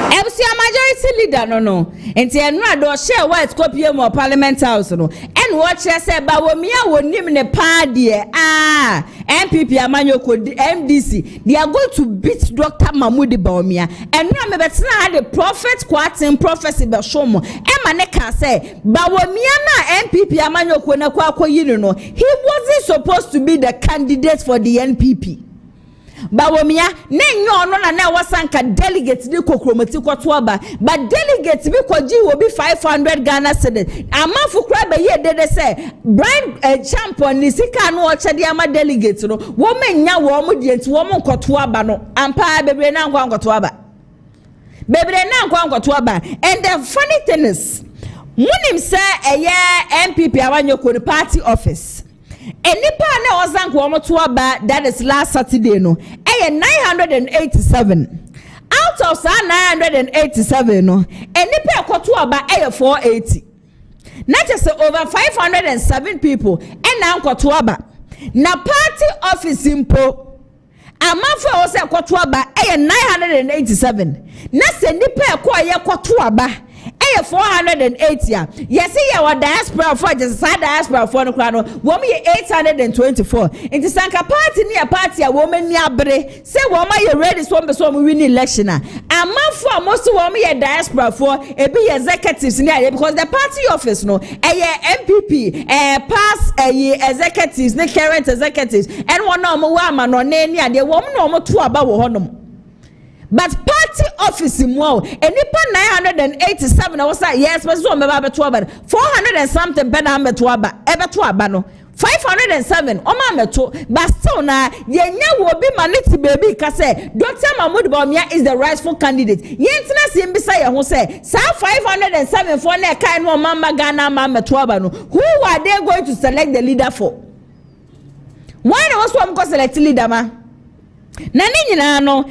Ebusia majority leader no enti enra do share white copy of Parliament House no en what say Bawumia wonim ne pa de MPP amanyoko MDC they are going to beat Dr. Mahmoud Bawumia enra me betena had the prophet quoting prophecy be shomo ema ne ka say Bawumia na MPP amanyoko na kwa akoyi no he wasn't supposed to be the candidate for the NPP. Bawumia nenyo no na wasanka delegates ni kokromoti kwatoaba but delegates bi kwaji will be 500 Ghana cedis amafu kra be ye dede say Brian champion ni sika no ochede ama delegates no wo menya wo mo de enti wo mo nkotoaba no ampa bebre na nkotoaba and the funny thing is munim say MPP awanyoko the party office. Enipa na ozanko omotoaba that is last Saturday no 987 out of 987 no enipa ekotoaba 480 not just over 507 people na nkotoaba na party office impo amafo ose ekotoaba 987 na se nipa ekoye ekotoaba 480 yes here our diaspora for just diaspora for no krano wo me 824 into sanka party near party a woman near bre say wo ma you ready so be so win election amafo most wo me diaspora for e be executives near because the party office no MPP pass executives the current executives and one no mo wa ma no na ni ade wo no mo to aba wo honom. But party office mo enipa 987 I was like yes but so me ba beto aba 400 and something be na beto aba e beto aba no 507 o ma meto but still na yenya wo bi maniti baby ka say Dr. Mahmoud Bawumia is the rightful candidate yentina se mbisa ye ho say sa 507 for na kai no mama Ghana ma meto aba no who are they going to select the leader for? Why no so am go select leader ma na ni nyina no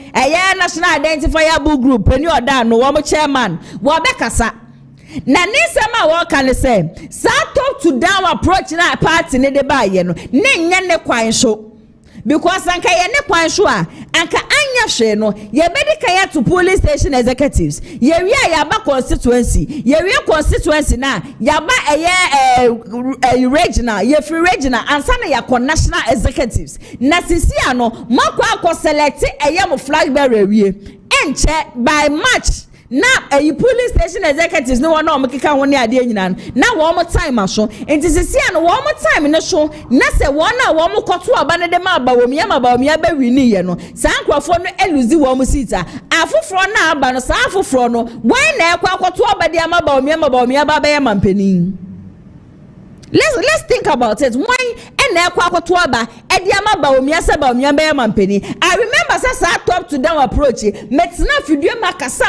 national identifiable group eni oda no wo chairman wo bekasa na ni sema wo kan say sa top to down approach na party ne de ba ye no ne nya ne kwan so because anka ye ne kwan so a anka anya hwe no ye bedika ya to police station executives ye wi ya ba constituency na ya ba regional ye free regional ansa na ya national executives na sisi ano makwa akọ select mo flag bearer wie enche by March na police station executives no one omkeka ho ne ade nyina na wo mo time aso enti sisi ano wo mo time ne so na se wo na wo mo koto aba ne de ma Bawumia ba wini ye no sankrofo no eluzi wo mo sita afoforo na aba no sa afoforo no wan na ekwa koto aba de ama Bawumia ba ba ye mampani. Let's think about it. Why ena ekwa koto aba e de ama Bawumia se Bawumia be mampani. I remember say top to down approach metina fidue makasa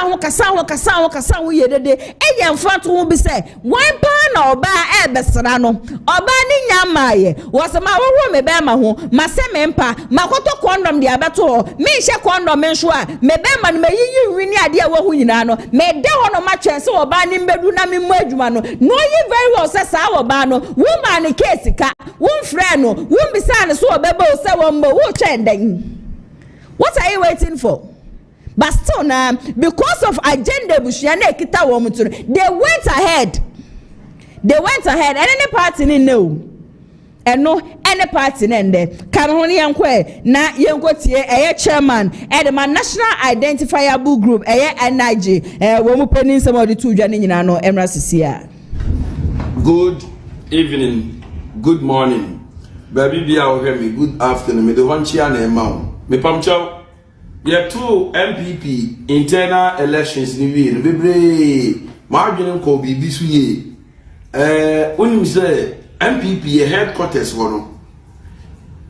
ho ye dede e ye mfanto ho bi say wan pa na oba e besra no oba ni nyamaye wasema wo me be ma ho mase me mpa makoto condom de abeto me hye condom nso a me be ma no meyiyi nwini ade a wo ho nyina no me de ho no ma twense oba ni mbedu na me mu adwuma no no ye very well say sa oba no woman case ka won frɛ no won bisa ne so obeba o say won mo wo twenden. What are you waiting for? But still now, because of agenda bushiane kita womutu, they went ahead. And any party in no. And no any party in there. Kanoni yankwe na yenkotie chairman and the national identifiable group NIG womu penin some of the two jani nyina no emra sisia. Good evening, good morning. Baby bia o me good afternoon. Me the one chia na emma. Me pamcho ye two MPP internal elections ni wi no bebre ma adwene ko bibi su ye onim say MPP ye headquarters wono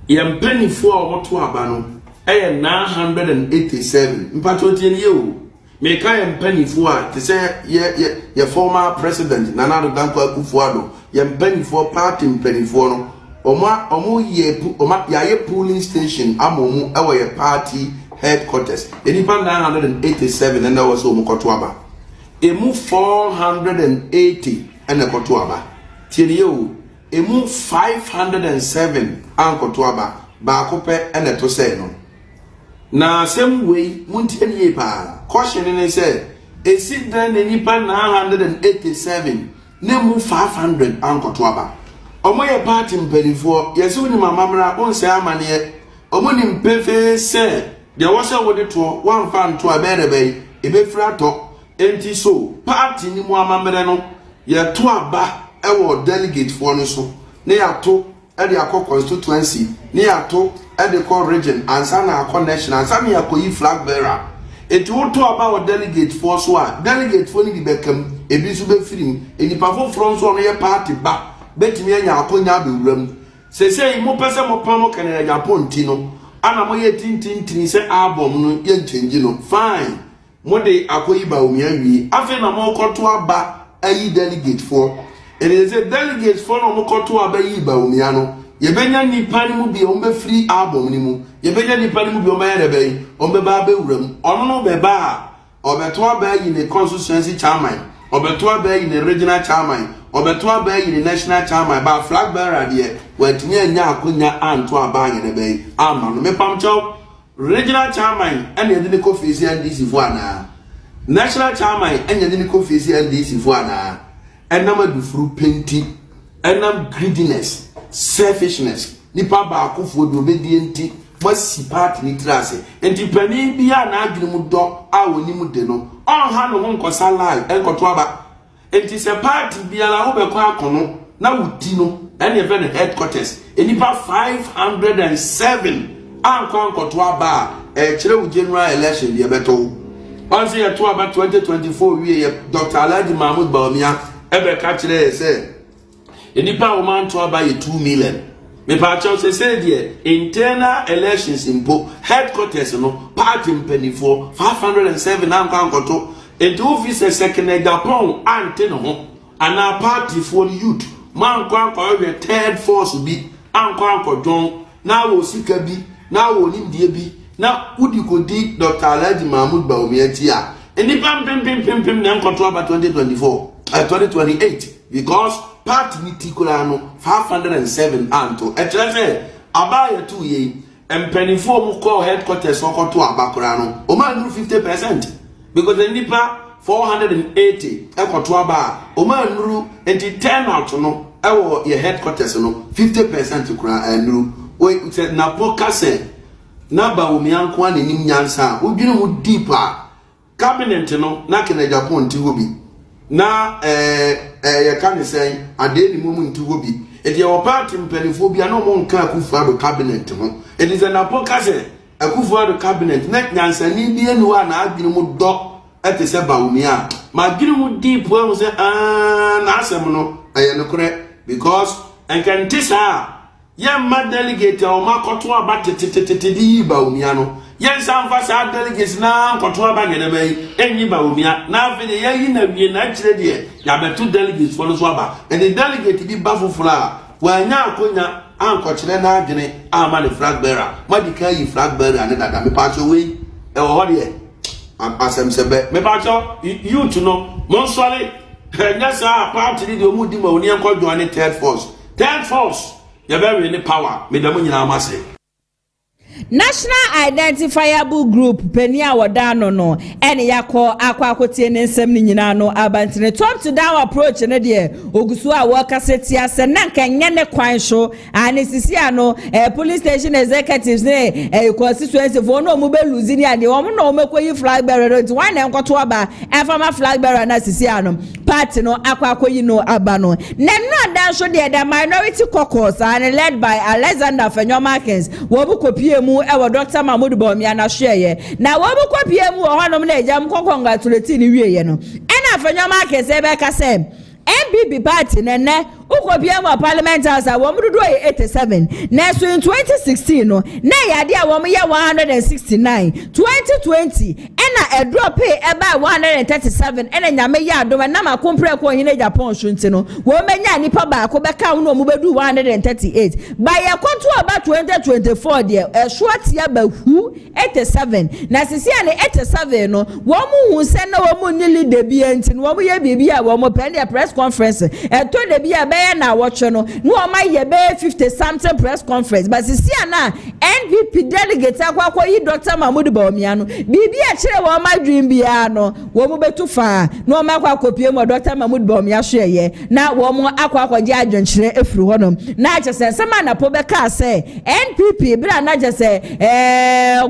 ye mpanifo a woto aba no 987 mpato tie ne ye o me ka ye mpanifo a te say ye former president Nana Addo Dankwa Akufo-Addo ye mpanifo party mpanifo no omo ye polling station amomu ewo ye party headquarters enipa 987 and that was omo koto aba emu 480 and koto aba tienio emu 507 ankoto aba ba kope ene to say no na same way muntienie pa caution ne say esi dan nipa 987 ne mu 500 ankoto aba omo ye party mpanifo yesi woni mamamra on say amane omo ni mpefe say de wo say wo de to wan fan to aberebe ebefra to enti so party ni mu amamre no ye to aba ewo delegate for no so ne ya to e de akọ constituency ne ya to e de call region ansa na akọ national ansa na yakoyi flag bearer enti wo to aba wo delegate for so a delegate for ni bi bekam ebi so be firim enipa fo from so no ye party ba betimi anya akonya be wuram sesei mo pese mo pam KennedyAgyapong ti no ana mo ye tintintin se album no ye ntwenji no fine mo de akoyi ba omia wi afi na mo koto aba ayi delegate for it is a delegate for no mo koto aba yi ba omia no ye benya nipa ni mu bi o be free album ni mu ye benya nipa ni mu bi o ba ye be o be ba be wuram ono no be ba o be to aba yi ne constituency chairman o be to aba yi ne regional chairman obeto aba yi national chairman ba flag bearer de watimi anya akonya anto aba yi ne be ama no mepamcho regional chairman ene de ne kofisi NDC fo ana national chairman ene de ne kofisi NDC fo ana enam adufuru penti enam greediness selfishness nipa ba akofo do obedi enti wasi party ni trase enti pani bia na adwene mu do a woni mu de no on ha no nkosa live enkoto aba enti se party biala ho be kwa akono na wuti no ene even headquarters enipa 507 ankwa nkoto aba kire wu general election de beto onse ye to aba 2024 wie Dr. Atta Agyemang baomia ebe ka kire se enipa wo man to aba ye 2 million me pa chaw se de internal elections impo headquarters no party mpanifo 507 ankwa nkoto enti office KennedyAgyapong ante no ho ana party for youth man kwa we third force bi ankwa don na wo sika bi na wo nimdie bi na udi kodi Dr. Atta Agyemang baomia ti a eni pam na nkoto aba 2028 because party ni tikula no 507 anto etrese abaya tu ye empanifo mu call headquarters okoto abakora no o man 50% because the nipa 480 ekoto aba o man nuru enti 10 out no ewo ye headquarters no 50% kura nuru we say na pokase na ba o mianko an nim nyansa odwene mu deeper cabinet no na KennedyAgyapong ti hobi na ye kan say ade ni mu nti hobi edi e party mpanifo bia no mo nka Akufo-Addo cabinet ho edi ze na pokase Akufo-Addo cabinet na nyansa ni bia ni wa na adwene mu do ete se baumia ma adwene mu deep we say na asem no aye no kore because enkan tisa ya ma delegate o ma koto aba tetetetete di baumia no yen sanfa sa delegates na koto aba ngene bai enyi baumia na afi de yayi na wie na kire de ya betu delegates for so aba and the delegate bi bafufula wa nya akonya anko kire na adwene ama le flag bearer madika yi flag bearer ne dada me pa so we e wo ho de ASEM sebe me pa so you to know monswale nya sa party de omu di ma oni enko join third force you be in power me da munyina amase National Identifiable Group Penia Wadano no ene yakọ akwakotie ne nsem ni nyina no abantene top to down approach ne de ogusu a workaseti ase na nkenye ne kwan so ane sisi ano police station executives ne constituency for no mu be lose ni ade wo no mekoyi flag bearer nti wan na nkoto aba efama flag bearer na sisi ano party no akwakoyi no aba no ne no adan so de the minority caucus and led by Alexander Fenyomakins wo bu kopie mu ewo Dr. Mahmoud Baumia na hweye na wo bu kopie mu ho no na ejam congratulate ni wieye no ena Fenyomakins ebe ka se MPP party nene ukopie mu parliament house a wo mududu 87 na so in 2016 no na yade a wo ye 169 2020 ena drop eba 137 ena nyame ye adom na makompre ko KennedyAgyapong shunti no wo menya nipa ba ko beka wo no mu bedu 138 by ye konto aba 2024 de short ya ba hu 87 na sisi ane 87 no wo mu hu se na wo mu ni leader bi enti no wo ye bibia wo mo pen press conference to de bia be na watcho no ma ye be 50 something press conference but see na NPP delegate akwa yi Dr. Mahmoud Bawumia no bibi a kire wo ma dream bia no wo mu betu fa no ma akwa kopie mo Dr. Mahmoud Bawumia so ye na wo mu akwa je adwenkyere efuru honom na chese sama na po be ka say NPP bra na chese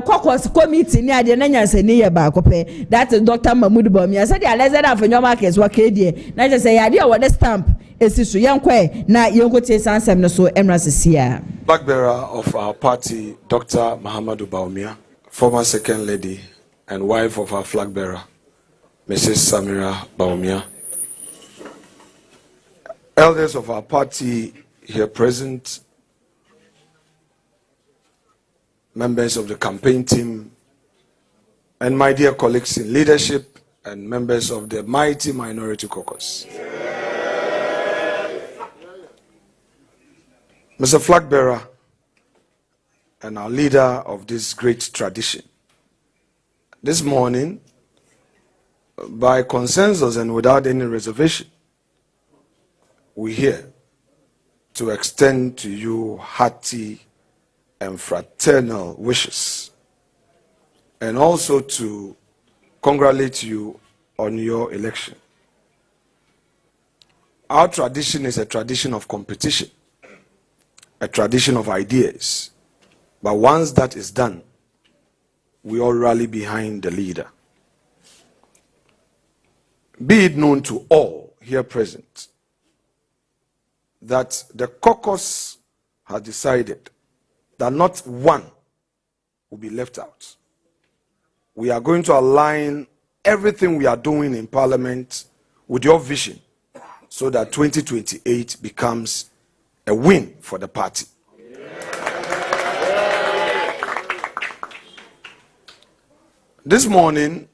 caucus committee ni ade na nyanse ni ye ba kope that is Dr. Mahmoud Bawumia said the Alexander Afenyo markets wa kedie na chese ya de wo the stamp esisu yenkwe na yenkote sansem no so emra sesia. Flag bearer of our party, Dr. Mahamudu Bawumia, former second lady and wife of our flag bearer, Mrs. Samira Bawumia. Elders of our party here present, members of the campaign team, and my dear colleagues in leadership and members of the mighty minority caucus. Mr. Flag bearer and our leader of this great tradition, this morning, by consensus and without any reservation, we're here to extend to you hearty and fraternal wishes, and also to congratulate you on your election. Our tradition is a tradition of competition, a tradition of ideas, but once that is done, we all rally behind the leader. Be it known to all here present that the caucus has decided that not one will be left out. We are going to align everything we are doing in Parliament with your vision so that 2028 becomes a win for the party. This morning,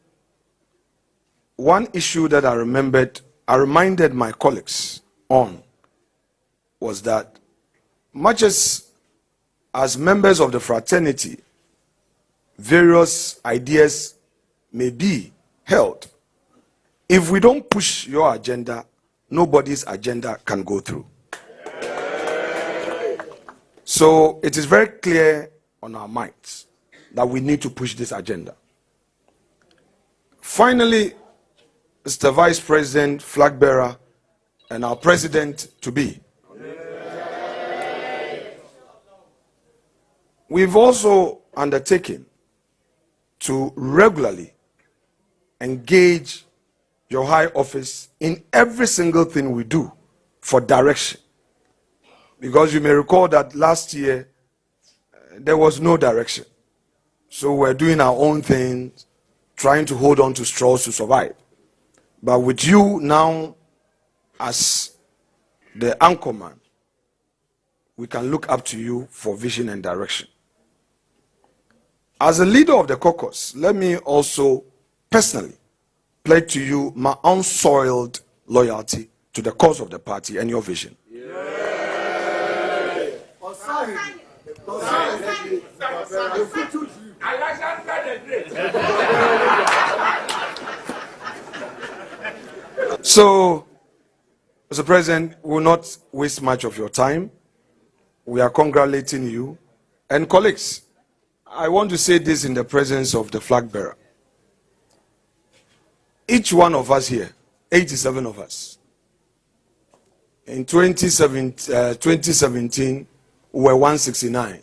one issue that I reminded my colleagues on was that much as members of the fraternity, various ideas may be held, if we don't push your agenda, nobody's agenda can go through. So it is very clear on our minds that we need to push this agenda. Finally, Mr. Vice President, flag bearer, and our president-to-be, we've also undertaken to regularly engage your high office in every single thing we do for direction. Because you may recall that last year, there was no direction. So we're doing our own things, trying to hold on to straws to survive. But with you now as the anchorman, we can look up to you for vision and direction. As a leader of the caucus, let me also personally pledge to you my unsoiled loyalty to the cause of the party and your vision. So, Mr. President, we will not waste much of your time. We are congratulating you. And colleagues, I want to say this in the presence of the flag bearer. Each one of us here, 87 of us, in 2017 we were 169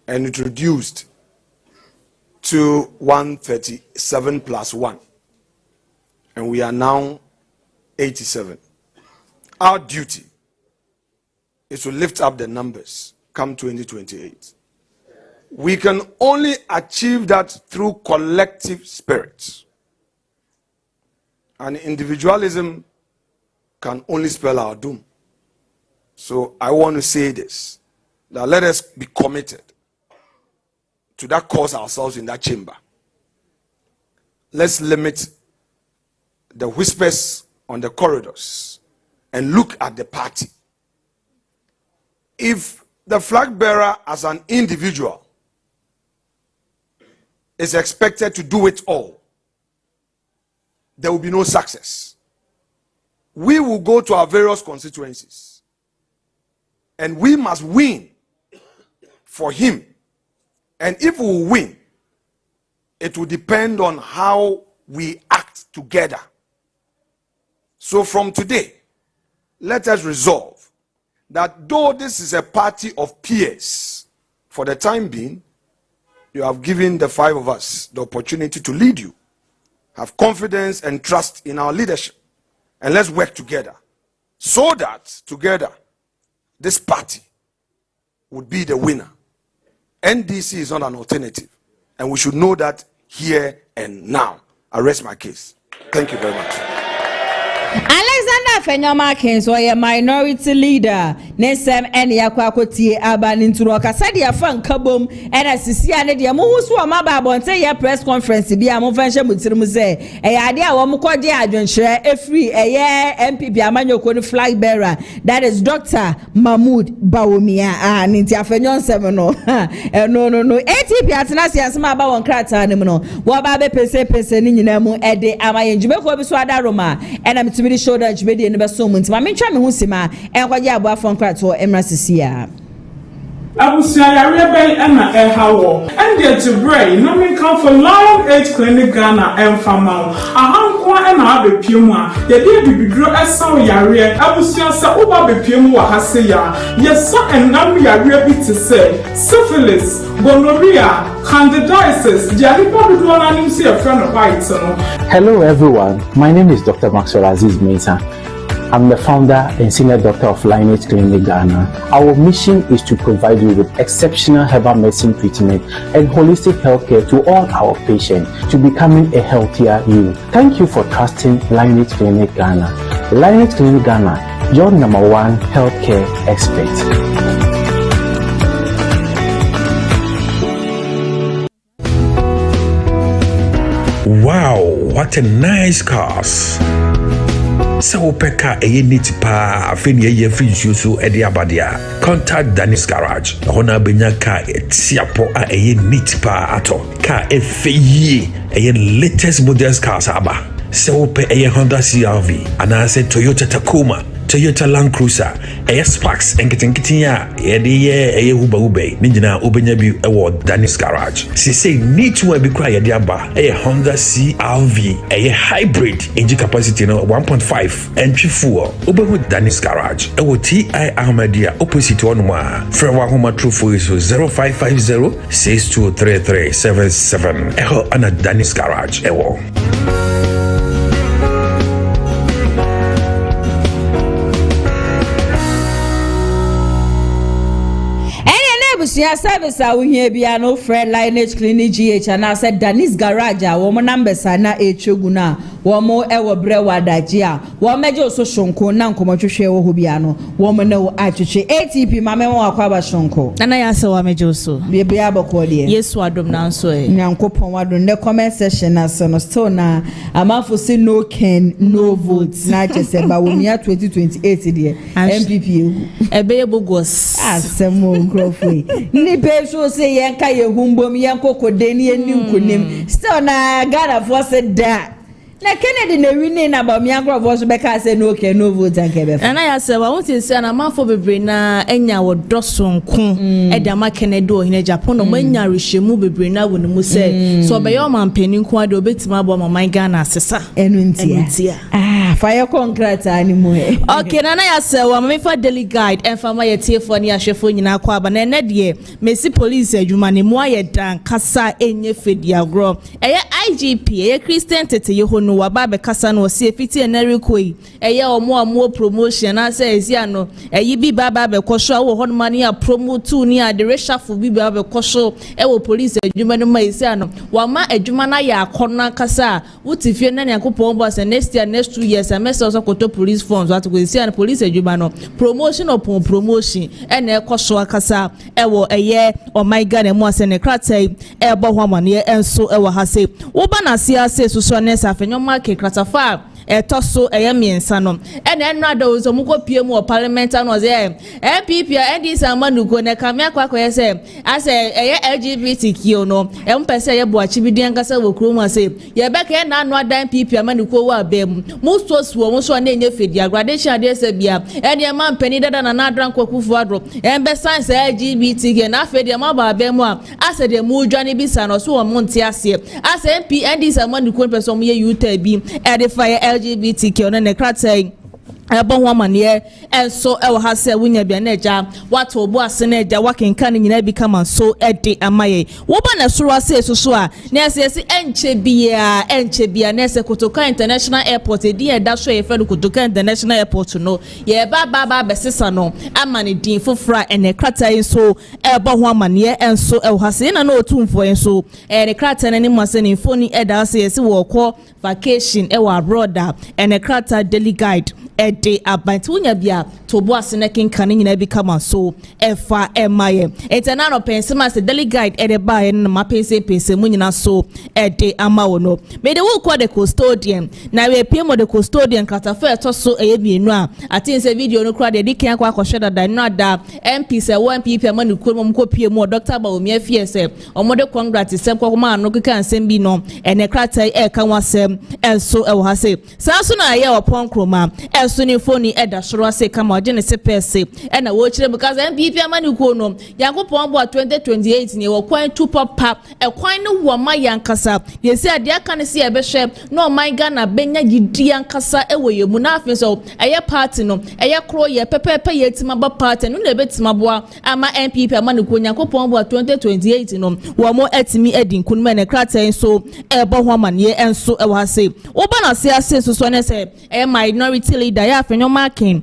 and it reduced to 137 plus 1. And we are now 87. Our duty is to lift up the numbers come 2028. We can only achieve that through collective spirit. And individualism can only spell our doom. So I want to say this, that let us be committed to that cause ourselves in that chamber. Let's limit the whispers on the corridors and look at the party. If the flag bearer as an individual is expected to do it all, there will be no success. we will go to our various constituencies and we must win for him. And if we win, it will depend on how we act together. So from today, let us resolve that though this is a party of peers, for the time being, you have given the 5 of us the opportunity to lead you. Have confidence and trust in our leadership. And let's work together so that together this party would be the winner. NDC is not an alternative. And we should know that here and now. I rest my case. Thank you very much. Alexander Fenyama Kings was a minority leader. Nesem eni akwakotie aba ninturo kasa dia fan kabom ena sisi ane dia mo husu amaba bonte ya press conference bi am fanshe mutirim se ade a wo mkode adwenhire efri MPP amanyoko no flag bearer, that is Dr. Mahmood Bawumia ninti afenyon 7 no no ATP atenase asema aba won krata ne no wo ba be pese ni nyina mu ede amayenjube ko bi so adaroma ena mitimi Showdown jubedi ne beso mu ntima mentwa me hu sima enkwaje aboafo nkrato emrasisia Abusia yare bay ena hawo and the Jibrey no me come for Lion Age Clinic Ghana and Famau ahankwa ena abepiem a ye dey bibidro esan yare abusia se oba bepiem wa hase ya yesa enam yare bi te se syphilis, gonorrhea, candidiasis, Hello everyone, my name is Dr. Maxwell Aziz Mensah. I'm the founder and senior doctor of Lion Age Clinic Ghana. Our mission is to provide you with exceptional herbal medicine treatment and holistic healthcare to all our patients to becoming a healthier you. Thank you for trusting Lion Age Clinic Ghana. Lion Age Clinic Ghana, your #1 healthcare expert. Wow, what a nice cars. So peka eye niti pa afeni eye free so edi abadia. Contact Danis Garage. Hona benya ka etiapo a eye niti pa ato. Ka efeye eye latest models cars aba. So pe eye Honda CR-V. Anase Toyota Tacoma, Toyota Land Cruiser, Sparks, and getting ya, a Uba Ube, Ninja Ubenya Bi Award, Danis Garage. She say need to be quiet diaba, a Honda CR-V, a hybrid engine capacity no 1.5 entry fuel, Uberwood Danis Garage, a TI Ahmadiyya opposite one more. Frewa Homa True for 0550 623377. Eho Anna Danis Garage, ewo. Service a we here bia no friend Lion Age Clinic GH and I said Danis Garage a wo numbers na echegu na wo mo ewo brewa daji a wo meje so shonko na nkomotwehwe wo ho bia no wo mo na wo atwehwe ATP mame wo akwaba shonko na ya se wo meje so bia abako de Yesu adom na nso e nyankopon wadom ne comment section na so no still na amafo se no Ken no votes na chese ba wo mia 2028 de MPP ebe bogos asemo grofwe ni peso se yenka yehumbom yenkokode ni eninkonim still na Ghana for said that na Kennedy na win na ba miagro voice beka say no okay no vote and kebe na ya se wa won say na manfo bebre na enya wo dosonko e da ma Kennedy o hine Japan no manya rehemu bebre na wo mu say so be your man panin ko ade obetima bo ma Ghana asesa enuntia fire concrete animu okay na ya se wa me fa daily guide en fa ma ye tiefo ni ahwefo nyina kwa ba na ene de mesi police adwuma ne mu aye dan kasa enye fediagro eye IGP eye Christian tete yeho no waba be kasa no se fiti enere koi eye omo promotion na say ezia no eyi bi baba be kwosho wo hon mani a promote ni a de reshuffle bi baba be kwosho e wo police adwuma no ma ezia no wa ma adwuma na ya akona kasa wutifie na yakopon boss next year next 2 years a message so koto police funds what go ezia police adwuma no promotion upon promotion e na kwosho kasa e wo eye o my god emu ase ne kratai e bo hwamane enso e wo hase wo ba na sia se so so ne sa fenyo market kratafa etoso miensa no ene enrada ozo muko pie mu parliament no ze MPP edi samanugo ne kamia kwakọ se ase LGBTQ no empese ye boachi bidian kasa wokuru mu ase ye beka na anu ada MPP amanuko wa bem mu so mu so na enye fedi gradation ade se bia ene ma mpani dada na nadran kwakufu adro embe science LGBTQ na fedi ma ba bem a ase de mu dwane bi sa no so wo monte ase ase MP edi samanuko pese mu ye yuta bi edify LGBTQ na ne kratai Ebon amane enso ewo ha se wunya bia na eja wato obo ase na eja wakenka ne nyina bi kama so ede amaye wo ba na soro ase so a na ese enche bia na ese Kotoka International Airport edi eda so ye fe Kotoka International Airport no ye ba besesa no amane din fofra ene krata enso ebon amane enso ewo ha se na na otumfo enso ene krata na ni mase ni phone eda ase ye se wo kọ vacation ewo abroad ene krata daily guide ede abantu unya bia tobo asene kenkan nyina bi kama so efa emaye internal pensema se daily guide ede ba ye na mapense mu nyina so ede amawo no me de wo kwa the custodian na we piem the custodian katafa to so mienu a atinse video no kra de dikan kwa kwhweda da no ada MP se wo MPP amanu kwom ko piem mo Dr. Baomi afie se omode congrats sem kwa ma no keka nsem bi no ene kratai ka wasem enso ewo ha se sanso na ye opon kroma enso ni phone eda soro ase kama oje ne sepese ena wo kire because MPP amanu no yankopon bo 2028 ni wo kwan tu papa kwan no wo ma yankasa ye se ade aka ne se ye behwe no man Ghana benya gidi yankasa ewo ye mu na afin so eye party no eye kro ye pepepe ye tima ba party no na betima boa ama MPP amanu yankopon bo 2028 no wo mo etimi edin kunma ne krata so ebo ho amane enso ewo ase wo ba na se ase so ne se minority leader ya afenyo marking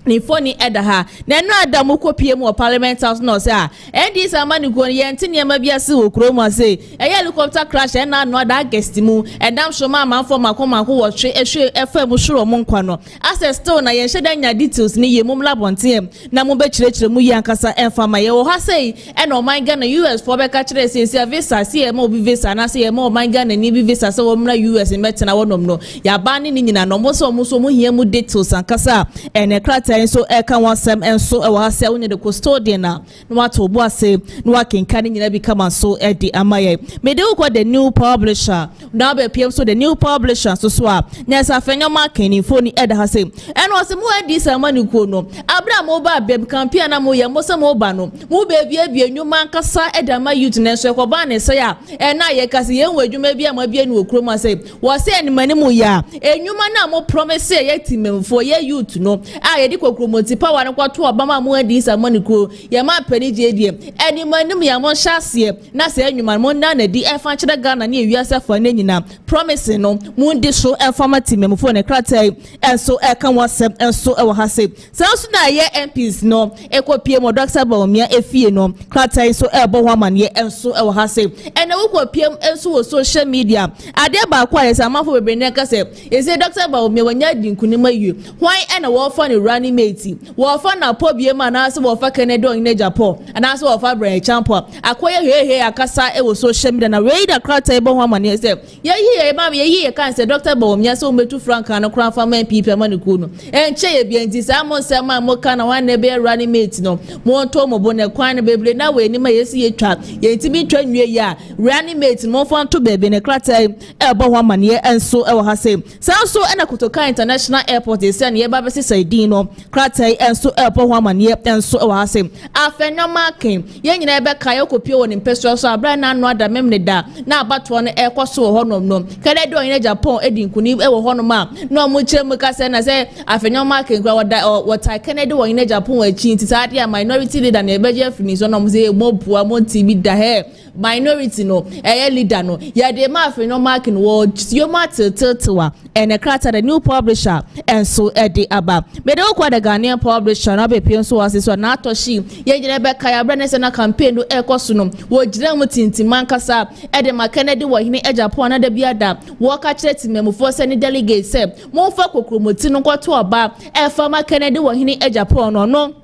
ni phone eda ha na no adamu kopie mu parliament house no say endi samani go ye ntine ma bia se okro mu ase helicopter crash na no da guest mu edam so ma man for makoma ko wo hwe ehwe efam shuro mu nkwa no access still na ye hweda nya details ni ye mum labonte na mu be kirekire mu yi ankasa enfama ye wo ha say na o man Ghana US for be ka kire se visa se ye ma obi visa na se ye ma o man Ghana ni bi visa se wo mra US metena wonom no ya ba ni nyina no mo so mu hia mu details ankasa ene krata so eka wasem enso ewa ase wonye the custodian na wato obo ase no wakenka nyina bi kama so edi amaye me de ukwa the new publisher na be pm so the new publisher so a nyesa afenyo marketing phone eda ha se eno ase mu edi samani ko no abra mo ba be campaign na mo ye mo se mo ba no mo be bia enwuma nkasa eda ma youth na so ko ba ne se ya na ye kase ye nwadwuma bia ma bia ni okro ma se wo se enimani mu ya enwuma na mo promise ye timemfo ye youth no a ye di promote power na kwato obama mu adi sa moniko ye ma pani jedie eni manim ya mo hyase na se enwuma mo na na di efa kire Ghana na ewiase fa na nyina promise no mu ndi so informative memfo ne kratai enso eka wasem enso ewo hase sanso na ye MPs no ekopie mo Dr. Baomi efie no kratai so ebo ho amane enso ewo hase ene wo kopie enso wo social media ade ba kwa ye samafo bebe ne kase ese Dr. Baomi wanya dinkunima yue hwan ena wo fa ne running mate wo fa na pobie ma na se wo fa KennedyAgyapong ana se wo fa brand champo akoye he akasa e wo social media na we da krata ebo ho amane se ye kan se Dr. Baomi se o metu frank na kran fa man people ma ne ku no enche ye bia nti sa mo se ma mo kana wan ne be running mate no mo to mo bo ne kwan ne beble na we ni ma yesi ye twa ye ntimi twa nwie ya running mate mo fa to bebe ne krata ebo ho amane enso e wo ha se sanso na Kotoka International Airport e se ne ye ba be se saidin no kratai enso ebo ho amane enso e wo ha se afenyo marking ye nyina ebe ka ye kopie woni mpesua so abra na anu ada memne da na abato no ekoso ho nom no KennedyAgyapong edinkuni e wo ho no ma no mo chemu ka se na se afenyo marking kwa wota KennedyAgyapong achi nti sa dia minority leader na ebeje afini so no mo se mo bua mo tibi da he minority no leader no ya de ma afenyo marking wo yo ma tetewa ene krata the new publisher enso edi aba me de kwa the Ghanaian publisher na be pien so wase so na atoshi ye gire be ka ya brane se na campaign do ekoso no wo gire mu tintiman kasa e de ma Kennedy wo hine Agyapong na da biada wo ka kire timemufo se ni delegate se mo fa kokromoti no kwato oba e fa ma Kennedy wo hine Agyapong no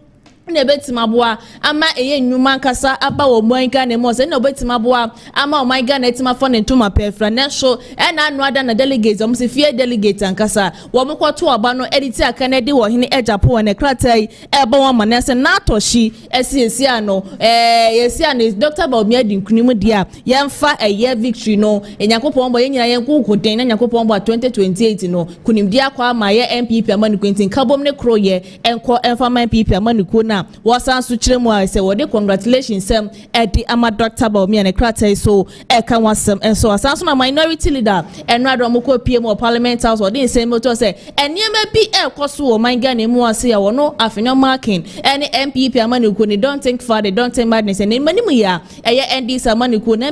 na ebetimaboa ama eye nnwuma nkasa aba wo mwanka na mo se na obetimaboa ama omaiga na etimafo ne ntoma pefra na so na anu ada na delegates om se fie delegate ankasa wo mkwoto aba no editi aka na de wo hene Agyapong na kratai eba wo manese na atoshi esiesi ano yesi ano Dr. Baumia dinkunimu dia yemfa eye victory no enyakopon bo yenyina yenkokoden na nyakopon bo 2028 no kunimdia kwa ama ye MPP amani Quentin kabom ne kroye enko enfa MPP amani na wasan so kire mu a se wode congratulations sem edi ama Dr. Baumia ne kratai so eka wasem enso wasan so na minority leader eno adom ko pie mu parliament house wode nsem moto se eniema bi ekoso wo manga ne mu ase ya wono afenyo marking ene MPP amani ko ni don't think for the don't think madness ene manimu ya eye ND amani ko na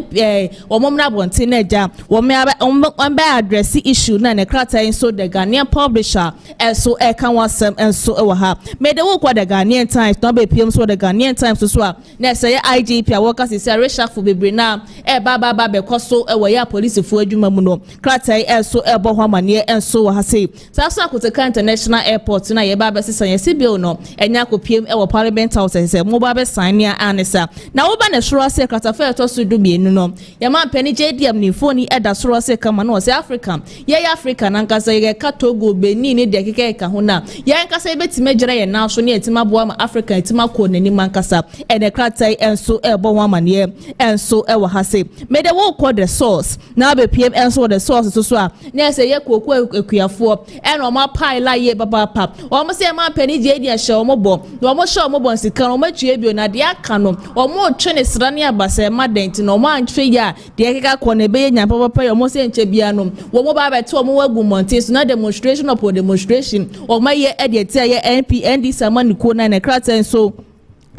omom na bonte na ja wo me address issue na ne kratai so the Ghanaian publisher enso eka wasem enso ewa ha me de wo kwa the Ghanaian Times no be PM so the Ghanaian Times so a na say IGP a workers say reshuffle bebre na baba be koso we ya police fu adwuma mu no kratai so ebo ho amane enso ha say so akoteka international airport na ye baba sesa ye bill no enya ko PM we parliament house say mo baba sign ya anesa na wo ba na suro say kratafa to so du mienu no ye man pani JDM ni phone eda suro say kama no say Africa ye Africa na nkasa ye ka Togo Benin ni de keke ka ho na ye nkasa ye betime gere ye na so ne etima boa Africa etima ko nani mankasa ene kratai enso ebo ho amane enso ewo ha say me de wo call the source na be PM enso the source so a na say ye koku ekuafo eno ma pile ye baba pap o mo say ma pani JD a show mo bo o mo show mo bon sika o ma tue bio na de aka no o mo twe ne srane abasa ma dent no ma antwe ya de keka ko ne be ye nya papa o mo say nche bia no wo mo ba beto o mo wagu monte so na demonstration upon demonstration o ma ye e de tie ye ND samani ko na ne kratai so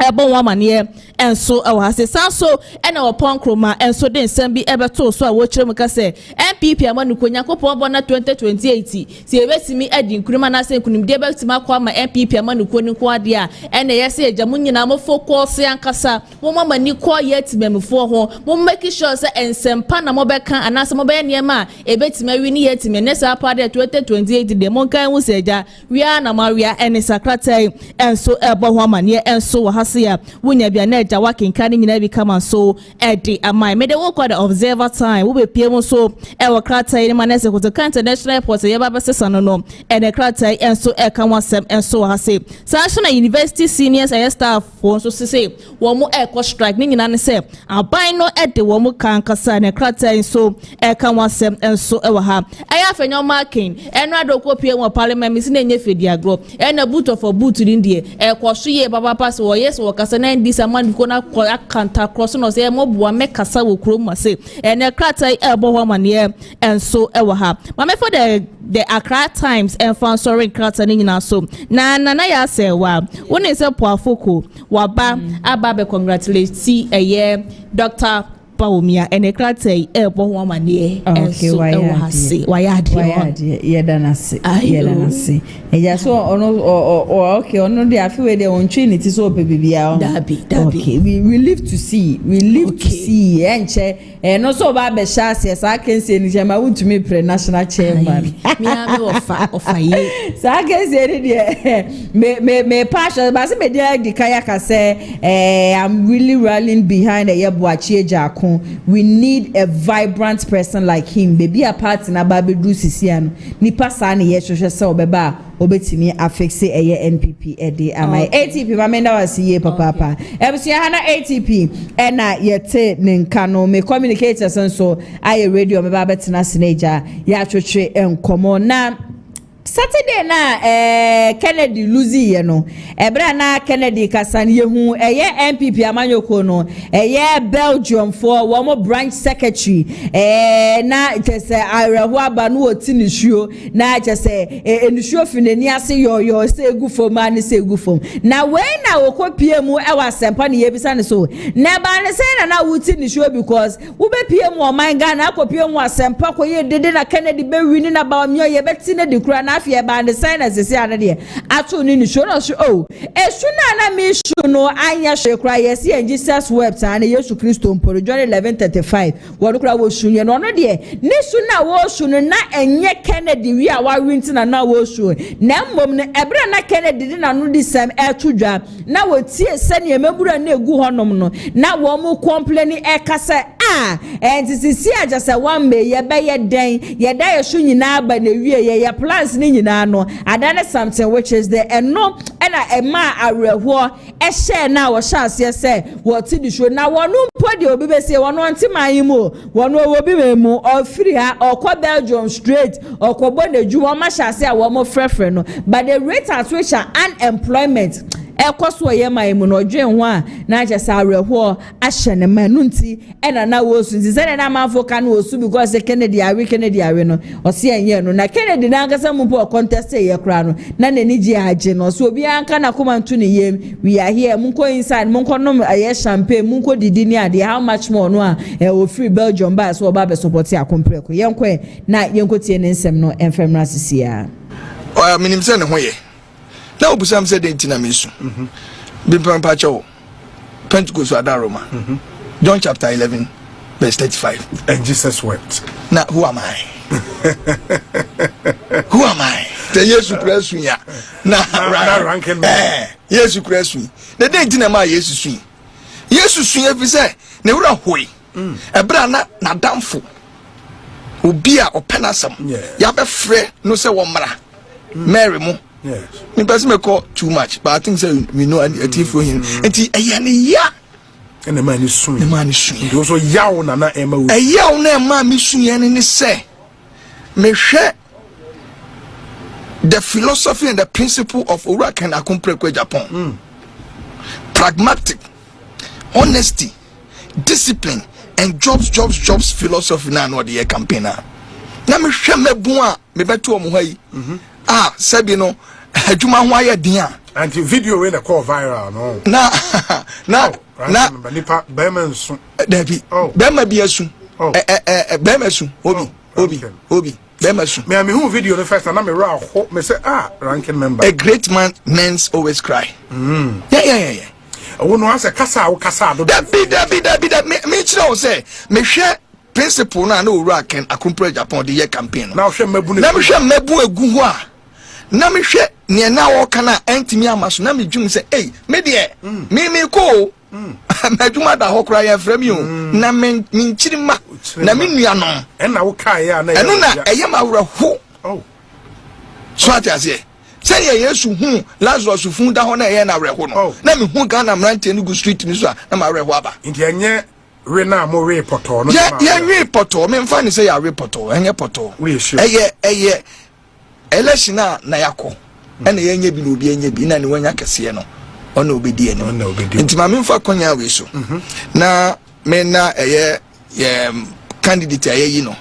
ebo wa mane enso e wa se sanso e na opon kroma enso de nsam bi ebeto so a wo kire mu ka se MPP amanu ko nyakopon bo na 2028 se ebetimi adi nkuruma na se nkunim de betimi akwa ma MPP amanu ko ni ko ade a ene yese agyamu nyina mo focus yankasa mo mama ni ko ye timemfo ho mo make sure se ensempa na mo beka anase mo be niema ebetimi awi ni ye time ne sa pa de 2028 de mo kan wo se agya wia na maria ene sakratai enso ebo ho amane enso wa ya wunya bia na eja wakenka ni nyina bi kama so edi amai me de wo kwa the observer time wo be pie mo so e wo kratai ni manese ko to international airport ye ba sesa no no e de kratai enso e kan wasem enso ha se national university seniors and staff for so se wo mo e ko strike ni nyina ne se aban no e de wo mo kan kasa ne kratai so e kan wasem enso e wo ha aya afenyo marking eno adoko pie mo parliament mi se na nye fedi agro e na boot of boot ni die e ko so ye baba pass wo yes wo kasa na ndi saman ko na akanta cross no say mo boa me kasa wo krom ase ene kratai ebo ho mane enso e wo ha ma me for the Accra Times and fan sorry kratai ni nyina so na ya say wa woni se poafoko wa ba aba be congratulate si eye Dr. Baumia ene kratai ebo ho mane enso e wo ha se wayade ye danase eja so ono okay ono de afiwe de on trinity so bebia dabi okay we live to see enche no so ba be shase sa kense ni jama wutumi pre national chairman mi ame ofa ye sa kense ni de me passion ba se me de kaya ka say I'm really rallying behind Yeboachi Ejako. We need a vibrant person like him. Baby a part na ba be do sisiano. Nipa sa ne ye hwehwe se obeba obetimi afexe eye NPP ede amai ATP ma menda wasiye papa. Ebusia hana ATP ena yete ne nka no me communicators so aye radio me ba betena sineja ya twetwe enkomo na Saturday na Kennedy Luzi ye no ebra na Kennedy kasan yehu eye MPP amanyoko no eye Belgium for wo mo branch secretary na tese areho aba no otinishuo na tese enishuo finani ase yo se egu fom ani se egu fom na we na wokopie mu e wasempa ne yebisa ne so na ba ne se na wotinishuo because wo be pie mu o man ga na akopie mu asempa koye dede na Kennedy be wini na ba myo ye beti ne de kura na na afie ba the sign as say anade ato ni show no so oh esu na me show no anya hwe kra yes and Jesus wept and Yesu Kristo mporo John 11:35 wo kra wo sunye no no de ni su na wo su no na enye Kennedy wi a wa winti na wo su na mmom no ebra na Kennedy di na no di sem etudwa na wo tie sene emebura na egu honom no na wo mu complain e kasa and sisi aja se one me ye be ye den ye da ye su nyina ba na wie ye plans ni nyina no adane something which is the eno na ema areho e share na wo chance ye say wo ti di show na wonu mpo de obi be say wonu anti man mu wonu obi memu ofiri ha okọ Belgium straight okọ na ju wo ma chance a wo mo frefre no but the rate at which unemployment ekoso ye maimu no dwen ho a na aje sa areho ahye ne manu nti ena na wo su nti se na manfo ka no osu because Kennedy awe no o se enye no na Kennedy na ngasa mu po contest ye kra no na nani ji age no so obi anka na koma ntu ne yem we are here mun ko inside mun ko no aye champagne mun ko didi ni ade how much more no a o free Belgium ba so oba be support akompreko yenko na yenko tie ne nsem no enfemra sisia o minim se ne ho ye na obusam said in na mesu bimpa pacho Pentecost Ada Roma John chapter 11 verse 35 and Jesus wept. Now who am I? Who am I? The Jesus Christ ya na ranking man. Jesus Christ the day in ma Jesus every say ne wura hoi ebra na damfo obi a openasam ya be frɛ no se wo mra Mary mo. Yes. Me person me call too much, but I think so we know a thief for him. Enti eyane ya. And the man is soon. The man is soon. Those are yaw na ema. E yaw na ma me soon yane ni say. Me hwe the philosophy and the principle of Uraken Akumpreko Japan. Pragmatic, honesty, discipline, and jobs philosophy na no the campaigner. Na me hwe me bua me beto omo hayi. Sabi no adwuma ho aye din a anti video we na call viral no na nipa bema nso dabi bema bi asu bema asu obi bema asu me who video the first na me ra ho me say ranking member a great man men's always cry yeah wo no ase kasa do dabi me chira o say me hwe principle na owura ken akompre Japan de ye campaign na hwe mabu egu ho a na me hwe ne na wo kana antimi amaso na me dwum se me de me ko maduma da hokra ya frami o na me nchirima na me nuanom na wo kai ya na eno na eye mawra ho so atiase say Yesu hu Lazarus fun da ho na eye na wre ho no na me hu Ghana mrante Enugu street ni so na ma wre ho aba nti enye we na mo we poto no ya we poto me mfa ni say ya we poto enye poto eye election na yakọ ena yenye bi no obi enye bi na ne wanya kese no ona obedi eno nti ma me mfa konya we so na me na eye candidate ayi no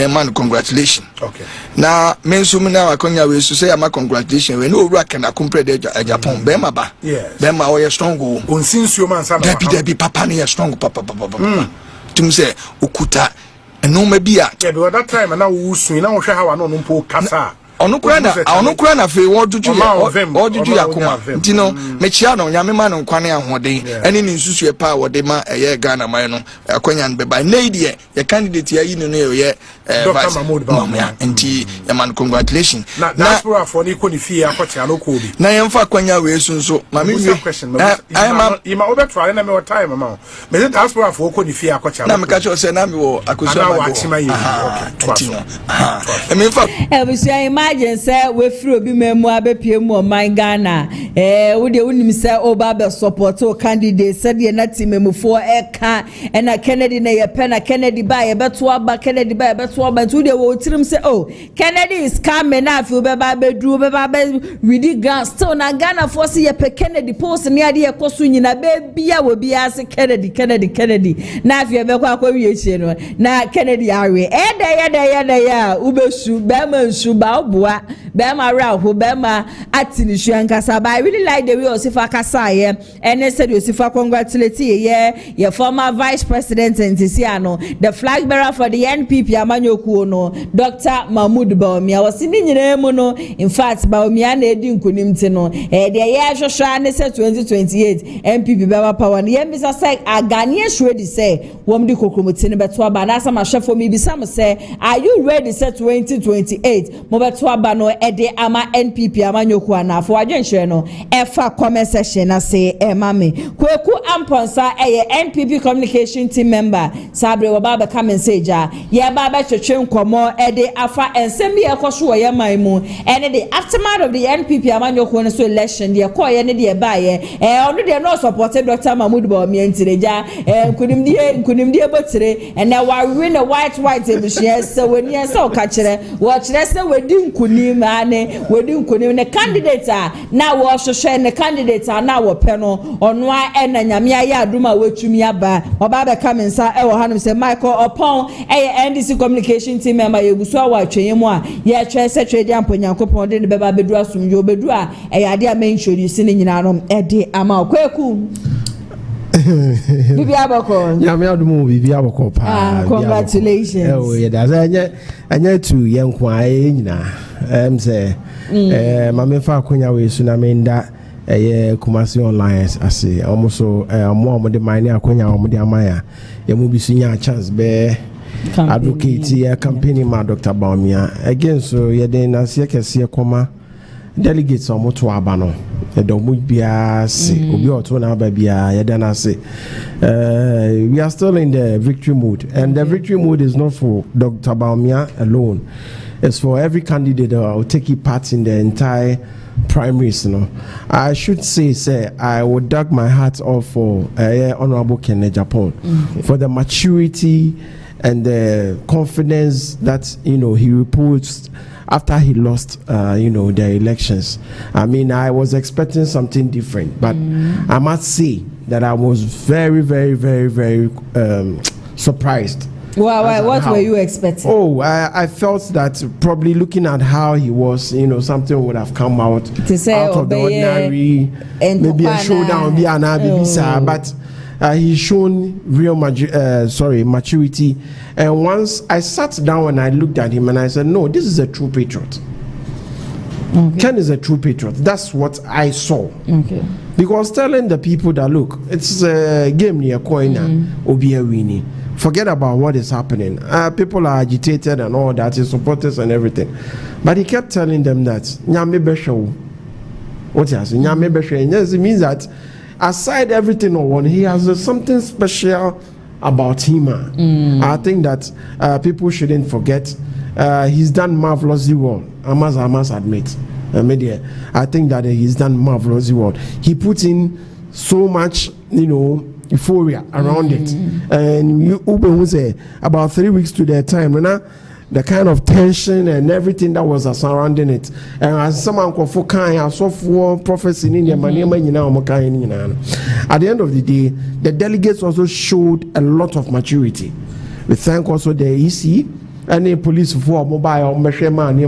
man congratulations na me nso me na konya we so say am congratulations we no owura kana compare de Japan be ma ba be ma o ye strong o onsinsuo man sa na dabi papa ne ye strong papa tum say okuta eno ma bi a be that time na wo sun na wo hwe ha wa no mpo kasa onukura na fe wodudu yakoma ntino mechia no nyame ma no nkwane ahoden ene ni nsusu epa wode ma eye Ghana man no akonya no beba na idie ye candidate yayi no ye Dr. Mahmoud Bawumia enti man congratulations na diaspora for ni ko ni fie akotia no ko bi na ye mfa akonya we sunso ma me ima obe try na me what time ma me the diaspora for ko ni fie akotia na me ka cho say na me wo akosia ma okay me mfa imagine say we free obi memu abepie mu man Ghana wo de wonim say oba be support o candidate said ye na timemufo eka na Kennedy na ye pe na Kennedy ba ye beto aba Kennedy ba ye beto aba nti wo de wo tirim say Kennedy is coming na afi obeba bedru obeba be ready gun still na Ghana for say ye pe Kennedy post ne ade ye koso nyina be bia wo bia say Kennedy na afi be kwa wie chie no na Kennedy awe ede ya ubesu be ma nsu ba bua bema raho bema atinishu ankasa. But I really like the way Osifa kasa ye and said Osifa congratulate ye former vice president in Tisiano, the flag bearer for the NPP Amanyoku no, Dr. Mahmoud Bawumia was in no. In fact Bawumia na edi nkunimti no the year Joshua ne say 2028 NPP bema power ne ye Mr. say Ghanaian ready say wom di kokromoti ne beto aba na sama shefo mi bisa mo say are you ready say 2028 mo beto aba no ede ama NPP Amanyoku ana for adwenhwe no efa comment section na say mame kweku amponsa NPP communication team member sabre wo ba come message ye ba twetwe nkomo ede afa ensem ye koso wo ye man mu ene the aftermath of the NPP Amanyoku no so election de ko ye ne de ba ye ono de no support Dr. Mahmoud Bawumia ntireja nkunimdie botire ene wa win a white ebushie se woni ense o ka kire wo kire se wedi nkunim ane wedi nkunim ne candidate na wo hwehwe ne candidate na wo pe no ono a ena nyame aye aduma wetumi aba oba be ka mensa e wo hanum se Michael Opon NDC communication team member yegusu awa atwenye mu a ye twe se twedi amponyankopon de beba bedu asumjo bedu a ade a introduce ne nyina no ede ama kweku Bibi abako. Nyame adumu bibi abako pa. Congratulations. Oh yeah, that's anya tu yenkwa nyina. Say mame fa akonya we su na menda Kumasi online ase almost so mo de mine akonya mo de amaya ye mu bisu nya chance be advocate campaigning ma Dr. Bawumia again so ye den na se kese koma delegates o moto aba no do mu bia se obi oto na aba bia ye den ase we are still in the victory mood and the victory mood is not for Dr. Bawumia alone. It's for every candidate that will take part in the entire primaries. I should say I would dug my heart off for Honorable KennedyAgyapong for the maturity and the confidence that he reposed after he lost the elections. I mean, I was expecting something different, but I must say that I was very, very, very, very surprised. Wow, what were you expecting? Oh, I felt that probably looking at how he was, something would have come out of the ordinary, maybe a showdown, but he's shown real maturity. And once I sat down and I looked at him and I said, no, this is a true patriot. Okay. Ken is a true patriot. That's what I saw. Okay. Because telling the people that, look, it's a game near coin, Obi winning. Forget about what is happening. People are agitated and all that, his supporters and everything. But he kept telling them that Nyame Besho. What he has Nyame Besho. Yes, it means that aside everything on one, he has something special about him. I think that people shouldn't forget. He's done marvelously well. I must admit. I think that he's done marvelously well. He put in so much, euphoria around it, and you say about 3 weeks to their time, the kind of tension and everything that was surrounding it, and as someone called for kind of software prophecy in India, at the end of the day, the delegates also showed a lot of maturity. We thank also the EC and the police for mobile meshema and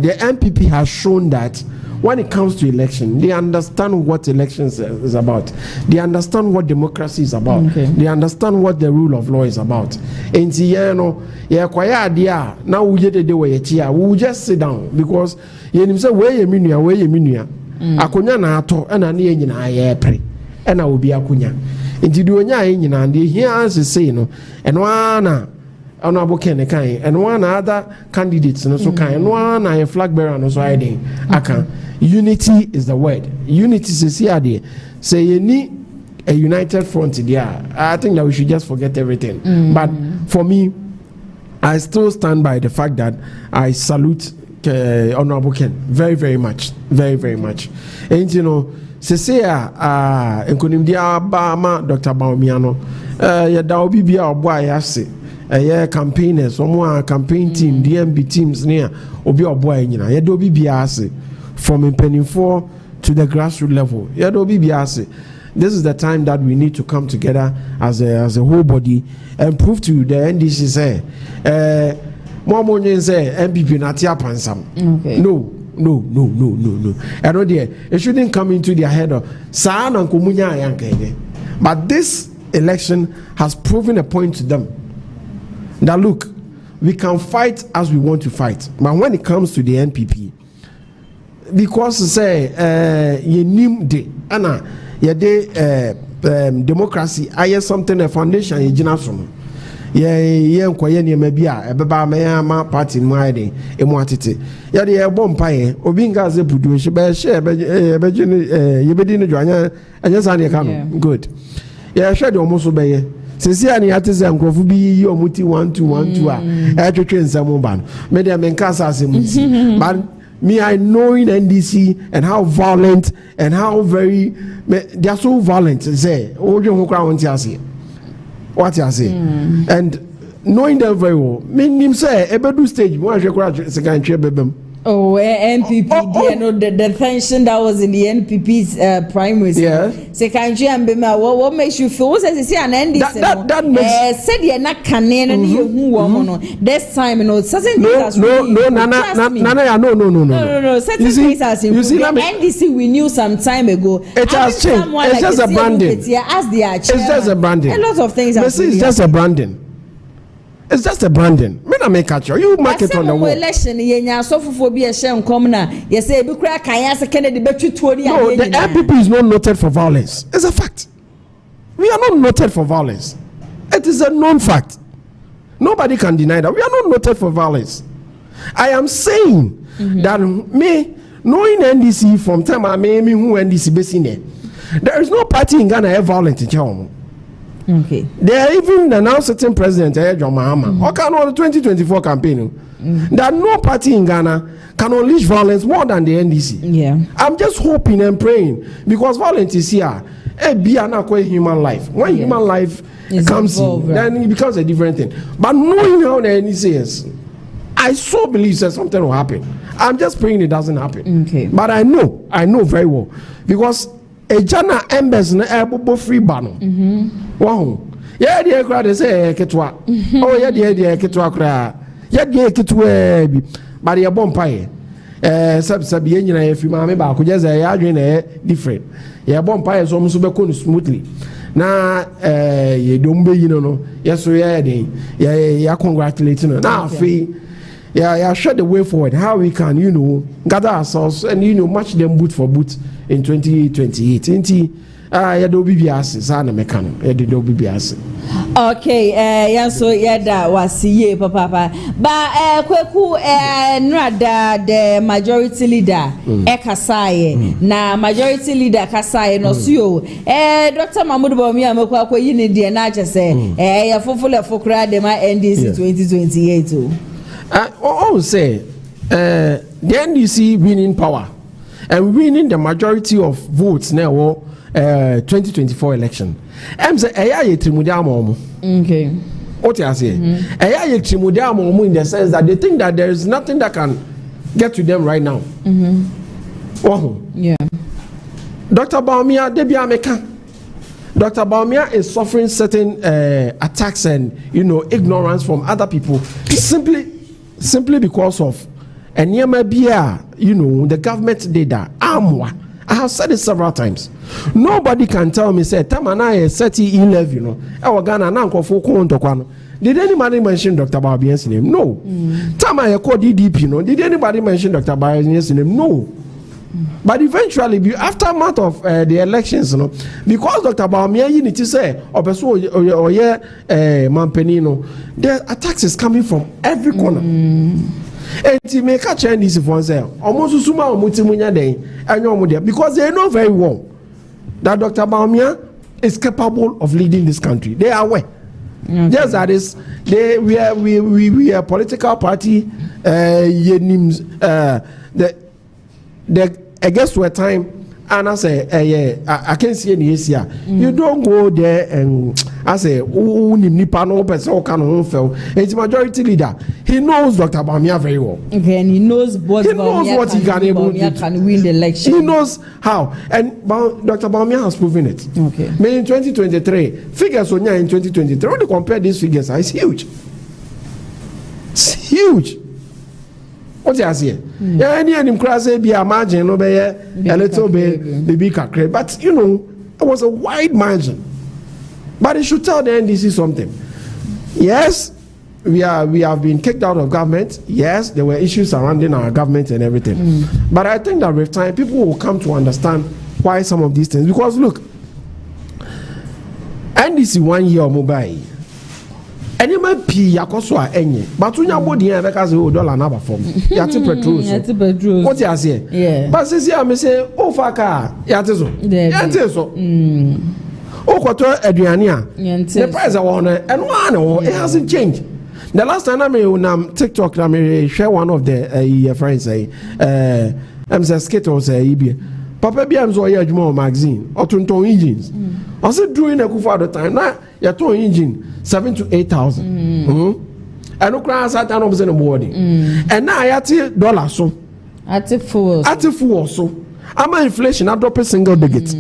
the MPP has shown that when it comes to election, they understand what elections is about. They understand what democracy is about. Okay. They understand what the rule of law is about. And now we just sit down because you say where you mean akonya na ato na na nyina aye pre na obi akonya nti de onya aye nyina de here say no eno na Honorable Kenne kan and one other candidates no so kan no na a flag bearer no so hiding aka unity is the word. Unity is here say you need a united front there. I think that we should just forget everything. But for me, I still stand by the fact that I salute Honorable Ken very, very much. Very, very much. And say enkonimdia ba ma Dr. Bawumia no ya da obi bia obo ayase campaigners omo campaign team DMB teams near obi obo anyina ya da obi bia ase from impenifo to the grassroots level ya da obi bia ase. This is the time that we need to come together as a whole body and prove to the NDC say Momo say MPP na tia pansam. Okay. No. I know it shouldn't come into their head of Saan and Kumunya Yankege. But this election has proven a point to them that look, we can fight as we want to fight. But when it comes to the NPP, because say ye nim de ana ye de democracy I something a foundation ye jina so ye nkoye ne ma bia ebeba ma party mu ade emu atete ye de ye bom pae obi nga ze budu she be she be ye be di ne dwanya anya sa ne ka no good ye hwe de omo so be ye sisi ani ate ze nkrofo bi yi omuti 1212 a twetwe nsam ba no me de me nka sa se muti but me I knowing NDC and how violent and how very they are so violent say ojo ho kra won ti ase what you say and knowing them very well me say ebedu stage mo ahwe kra second twe bebem NPP the tension that was in the NPP's primaries. Yeah. Second and Bema, what makes you feel? What says an ending? That makes said you're not canning and you woman. This time, no, certain things. No. Certain things as in NDC we knew some time ago. It has changed. It's just a branding. It's just a branding. A lot of things. It's just a branding. It's just a branding. Me na make catch you market on the wall. Election yenya sofophobia share come na. You say be kura kan say Kennedy betu tuori. No, the MPP is not noted for violence. It's a fact. We are not noted for violence. It is a known fact. Nobody can deny that. We are not noted for violence. I am saying that me knowing NDC from time I me who NDC based there is no party in Ghana ever violent in Chama. Okay. They are even the now sitting president John Mahama. Or can on the 2024 campaign that no party in Ghana can unleash violence more than the NDC. Yeah. I'm just hoping and praying because violence is here. Be an human life. When human life comes in, then it becomes a different thing. But knowing how the NDC is, I so believe that something will happen. I'm just praying it doesn't happen. Okay. But I know very well because a jana embers na ebo free bano. Wow. Yeah, the crowd say ketwa. Oh, yeah, the ketwa cra. Yeah, the ketwa bi. But the bomb pie. Sub yen na free mama ba ko just different. Yeah, bomb pie so musu be ko smoothly. Na ye dombe no. Yes, so yeah, congratulating no. Now free. Yeah, show the way forward how we can, gather ourselves and match them boot for boot in 2028. Yeah, do BBS sana mekano. Yeah, do BBS. Okay, so that was ye papa. But kweku nrada the majority leader kasaye na majority leader kasaye no so Dr. Mahmoud Bawumia amekwa kwa yini die na chese ya fofole fokra de ma NDC 2028 say the NDC winning power and winning the majority of votes now 2024 election. Say okay. What you say? In the sense that they think that there is nothing that can get to them right now. Yeah. Dr. Bawumia Debiameka. Dr. Bawumia is suffering certain attacks and ignorance from other people simply because of the government did that. I have said it several times. Nobody can tell me say Tamana is 30-11, our Ghana now did anybody mention Dr. Bawumia's name? No. Tama you call DDP, did anybody mention Dr. Bawumia's name? No. But eventually, after a month of the elections, because Dr. Bawumia, you need to say, the attacks is coming from every corner. And to make a Chinese for sale, almost because they know very well that Dr. Bawumia is capable of leading this country. They are aware. Okay. Yes, that is. We are a political party. I guess to a time, and I say, I can't see any here. You don't go there and I say, it's majority leader. He knows Dr. Bawumia very well. Okay, and he knows what he can win the election. He knows how, and Dr. Bawumia has proven it. Okay, in 2023, figures in 2023. When you compare these figures, it's huge. It's huge. What you say? Yeah, any class be a margin over here, a little bit, the big crack. But you know, it was a wide margin. But it should tell the NDC something. Yes, we have been kicked out of government. Yes, there were issues surrounding our government and everything. But I think that with time, people will come to understand why some of these things. Because look, NDC 1 year mobile. Any man P yakoswa enye, but when you body and because $1 number form, yati petrol. What you say? Yeah. But since you say, oh faka, yati so. Oh, quarter Adriania. The price I want and one, it hasn't changed. The last time I made on TikTok, I share one of the friends say, I'm a skater say, Papa Biam's or Agyemang magazine or Tonton engines. I said during a good the time now, your towing engine 7,000 to 8,000. And no class at an in the morning. And now I had $1 so. At a fool so. I'm inflation, I drop a single digit.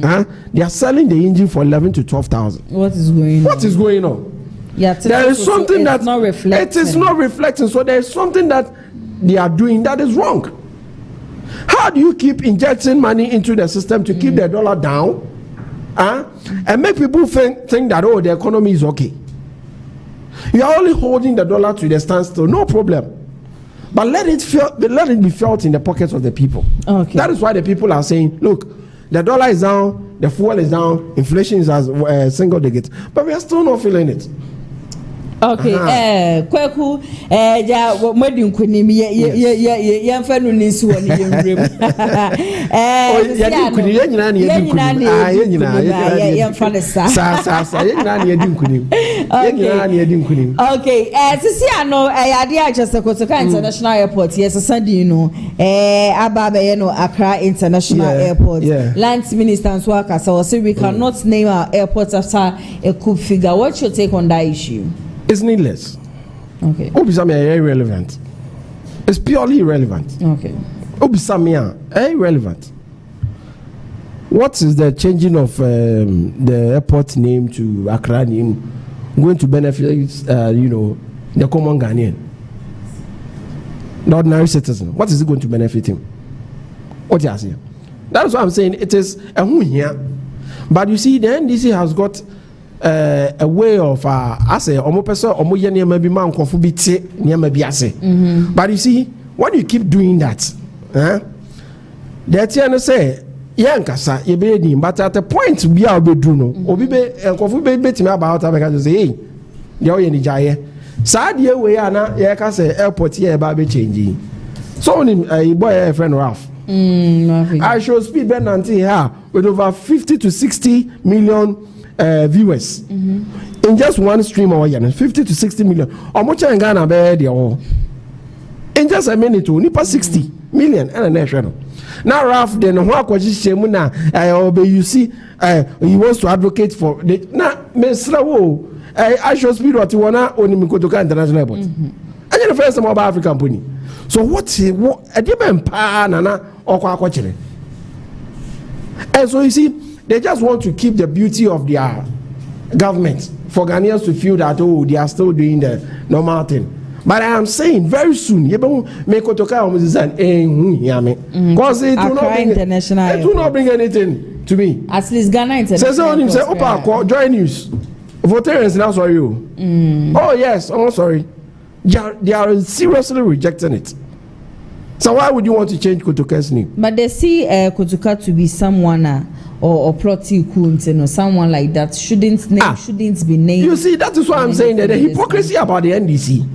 They are selling the engine for 11 to 12,000. What is going on? Yeah, there is something that's not reflecting. It is not reflecting. So there is something that they are doing that is wrong. How do you keep injecting money into the system to keep the dollar down? And make people think that, oh, the economy is okay. You are only holding the dollar to the standstill, no problem. But let it be felt in the pockets of the people. Okay. That is why the people are saying, look, the dollar is down, the fuel is down, inflation is as single digit, but we are still not feeling it. Okay, Kweku, ja mwedi nkunim ye mfanu ninsu woni yemrem. Ya nkunim ye nyina na ye nkunim. Ye mfanu sa ye nyina na ye nkunim. Ye nyina na ye nkunim. Okay, sisi ano yade Agyemang Kotoka International Airport yes Sunday no aba ye no Accra International Airport. Land Minister nso akasa o say we cannot name our airport after a coup figure. What's your take on that issue? It's needless. Okay. Obisamia irrelevant. It's purely irrelevant. Okay. Obisamia irrelevant. What is the changing of the airport name to Accra name going to benefit the common Ghanaian, the ordinary citizen? What is it going to benefit him? What you say? That's what I'm saying. It is a here. But you see, the NDC has got a way of I say omo ye niam bi man konfo bi tie niam bi ase. But you see, when you keep doing that, that you say yankasa ye be ni, but at the point we are be do no obi be konfo be betimi about am say hey dey o ye ni jaye sa dey we ana ye ka say airport here ba be change. So ni boy a friend Ralph I show speed ben nanti here with over 50 to 60 million viewers in just one stream or 50 to 60 million. How much in Ghana be there? In just a minute, nipa 60 million and a national. Now Ralph then who akwaji na you see he wants to advocate for the na mesra wo I show speed what you wanna oni Kotoka International Airport. And you the first time about African company. So what Agyemang pa nana okwa akwachire. And so you see they just want to keep the beauty of their government for Ghanaians to feel that, oh, they are still doing the normal thing. But I am saying very soon, you know, make Kotoka because it will not bring anything to me. At least Ghana International. Say, Opa, join news. Voters now sorry you. Oh yes, oh sorry. They are seriously rejecting it. So why would you want to change Kotoka's name? But they see Kotoka to be someone or Proti Kunten or someone like that shouldn't be named. You see, that is why I'm saying that the hypocrisy about the NDC.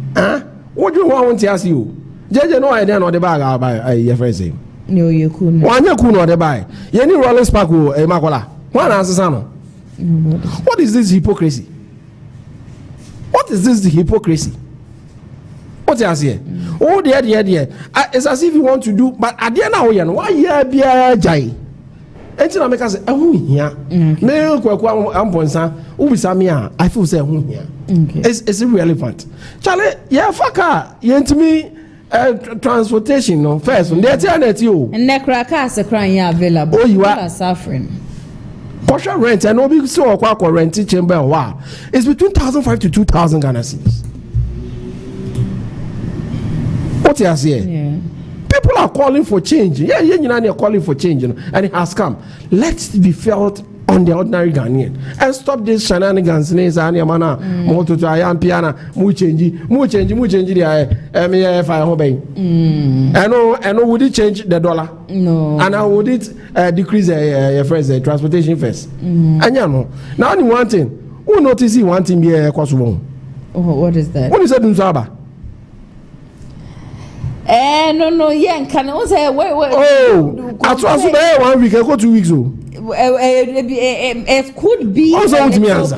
What do you want to ask you? JJ no idea no the bag by your friend say. No, you couldn't. One you could not buy. You need Rolling Sparkle Makola. One answer Sano. What is this hypocrisy? What is this hypocrisy? What you say? Oh dear. It's as if you want to do, but at the end of the why you be a jai? Enti na make us here. Me kwaku amponsa ubisa I feel say here. It's irrelevant. Charlie, yeah faka yentimi transportation no first on there net you. And nekra car se kran ya available. Oh you are suffering. Portion rent and obi so kwa rent chamber wow. It's between 1,500 to 2,000 Ghana cedis. else here? Yeah. People are calling for change. Yeah, are calling for change, and it has come. Let's be felt on the ordinary Ghanaian and stop this shenanigans. I know. Would it change the dollar? No. And how would it decrease your transportation fares? And now only one thing. Who notices one thing here? What is that? What is that, Nzaba? No, yeah, can I say wait. Oh, I trust you 1 week. I go 2 weeks. It could be a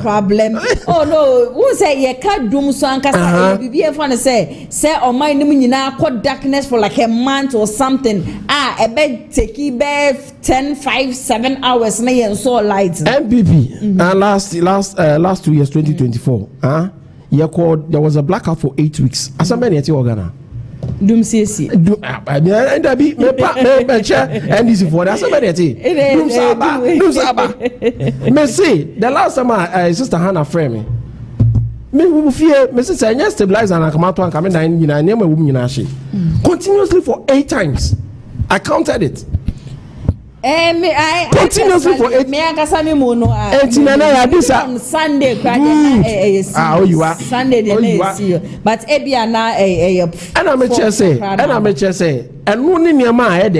problem. Oh no, who say you can't do so and be fun say on my name darkness for like a month or something. I bet take 10, 5, 7 hours and so light. MPP last 2 years 2024. There was a blackout for 8 weeks. As a many at your Ghana. Doom CC. NDC for that's me see the last time Sister Hannah frame me we fear me say say stabilizer and come out and come down name a woman continuously for 8 times. I counted it. Continuously for 8. Sunday, you are Sunday, but Ebiana, and I'm say, and one in your mind,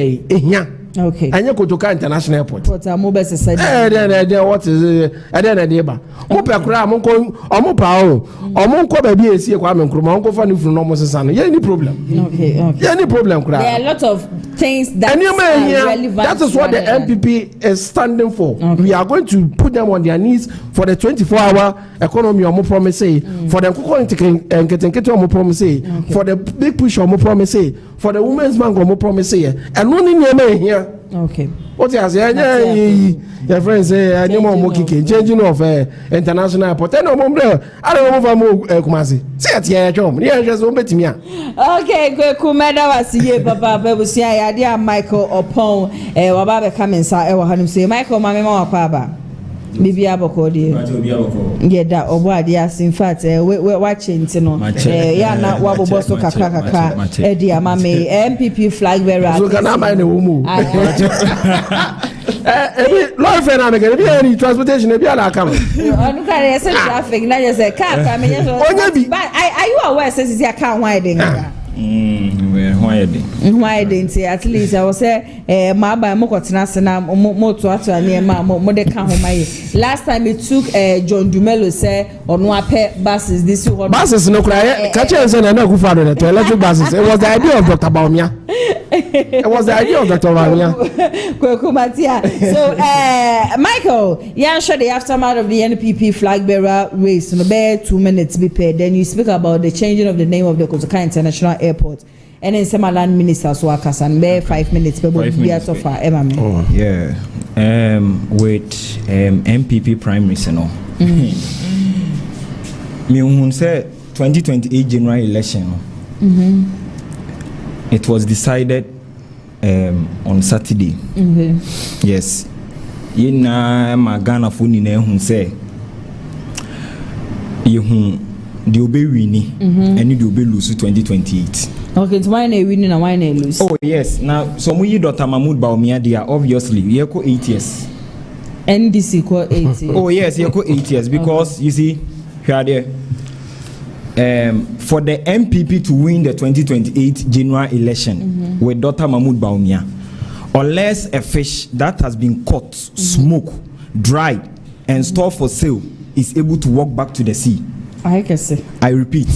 okay, and you go to international airport. What a mobile said, what is then a neighbor? Mopra, Monko, or Monko, baby, a Kwame Krumonko for new from almost a son. Any problem? Okay, any problem? There are a lot of things that are relevant. That is what the MPP is standing for. Okay. We are going to put them on their knees for the 24-hour economy or more promise, for the getting promise, for the big push or more promise, for the women's bank or more promise, and one in your man here. Okay. What else? Your friends say, I know more changing of international airport. I don't know Kumasi. Say it here, John. Yeah, just one bit me. Okay, good. Kumeda was here, Papa. Bebusia, idea Michael Opon, Wababe coming, sir. Ewa say, Michael, my mama, Papa. Bibi abokodi. Yeah, that obwa in fact we watching no. Yeah na wabo boso kakaka edi amame MPP flag bearer. So can I buy the woman? Lord friend am again. Be any transportation be ala come. Onu can say traffic na just say car come me so. But are you aware say this car widen? Why didn't at least I was say my by Mokotena Sena moto ato anema mo de ka ho mai. Last time it took John Dumelo say on one pair buses this one. Buses no cry catch say na go for the electric buses. It was the idea of Dr. Baumia. It was the idea of Dr. Baumia. So Michael, yeah, sure the aftermath of the NPP flag bearer race no be 2 minutes be paid. Then you speak about the changing of the name of the Kotoka International Airport. And then some land ministers work as and be 5 minutes people be out of our yeah. With MPP primaries no. Me say 2028 general election. It was decided on Saturday. Yes. Yina magana funi na ehun say you the obey winning and the obey lose 2028. Okay, it's why they winning and why they lose. Oh yes. Now so we Dr. Mahmoud Baumia they are obviously you go 8 years. NDC call 8 years. Oh yes, you go 8 years because you see here there for the MPP to win the 2028 general election with Dr. Mahmoud Baumia, unless a fish that has been caught, smoked, dried, and stored for sale is able to walk back to the sea. I can say. I repeat,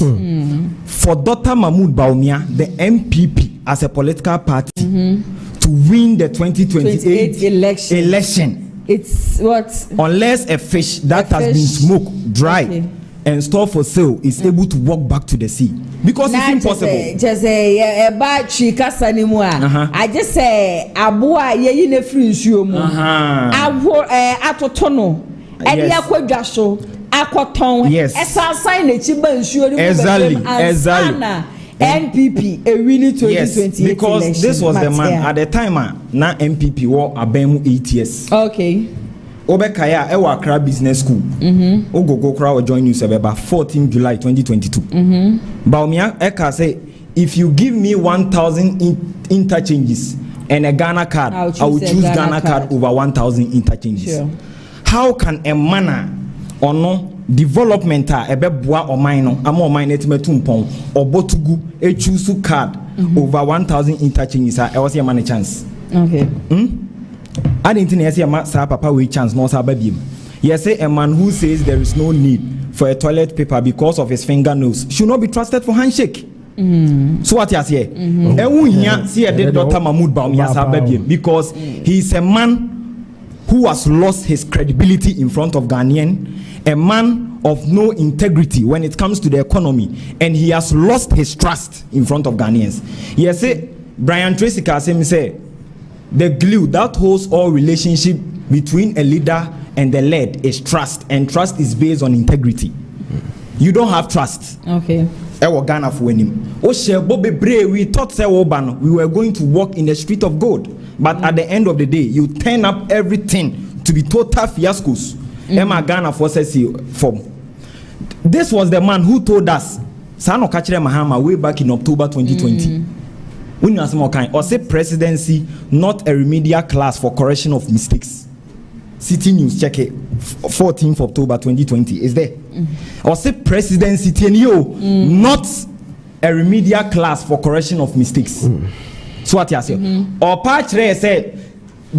for Dr. Mahmoud Baumia, the MPP as a political party to win the 2028 election, it's what? Unless a fish that has been smoked, dried, and stored for sale is able to walk back to the sea because it's impossible. Just a bad chika anymore. I just say abua ye ne free nsuo mu. Atotono. Edi akwadwa so akoton. Esa sign na chiba nsuo ni exactly. NPP a winning 2028 yes, because election. This was the man at the time na MPP were abemu 8 years. Okay. Obekaya Ewa Accra Business School. Ogogo Kra will join you about 14 July 2022. Baumia Eka say if you give me 1,000 interchanges and a Ghana card, I will choose Ghana card over 1,000 interchanges. Sure. How can a manner or no development ebeboa or mine or mine etmetumpon or botugu a choose card over 1,000 interchanges? I was your money chance. Okay. I didn't think yes, papa we chance no sababim. Yes, say a man who says there is no need for a toilet paper because of his fingernails should not be trusted for handshake. So what you say? See Dr. Mahmoud Bawumia sababim because he is a man who has lost his credibility in front of Ghanaian, a man of no integrity when it comes to the economy, and he has lost his trust in front of Ghanaians. Yes, say Brian Tracy Kasem say the glue that holds all relationship between a leader and the led is trust, and trust is based on integrity. You don't have trust. Okay. Ghana for him. We thought we were going to walk in the street of gold. But at the end of the day, you turn up everything to be total fiascos. Emma Ghana forces form. This was the man who told us, Sano Kachire Mahama, way back in October 2020. When you ask more kind, or say presidency, not a remedial class for correction of mistakes. City News, check it. 14th October 2020 is there. Or say presidency, not a remedial class for correction of mistakes. So what you say? Or Pachre said,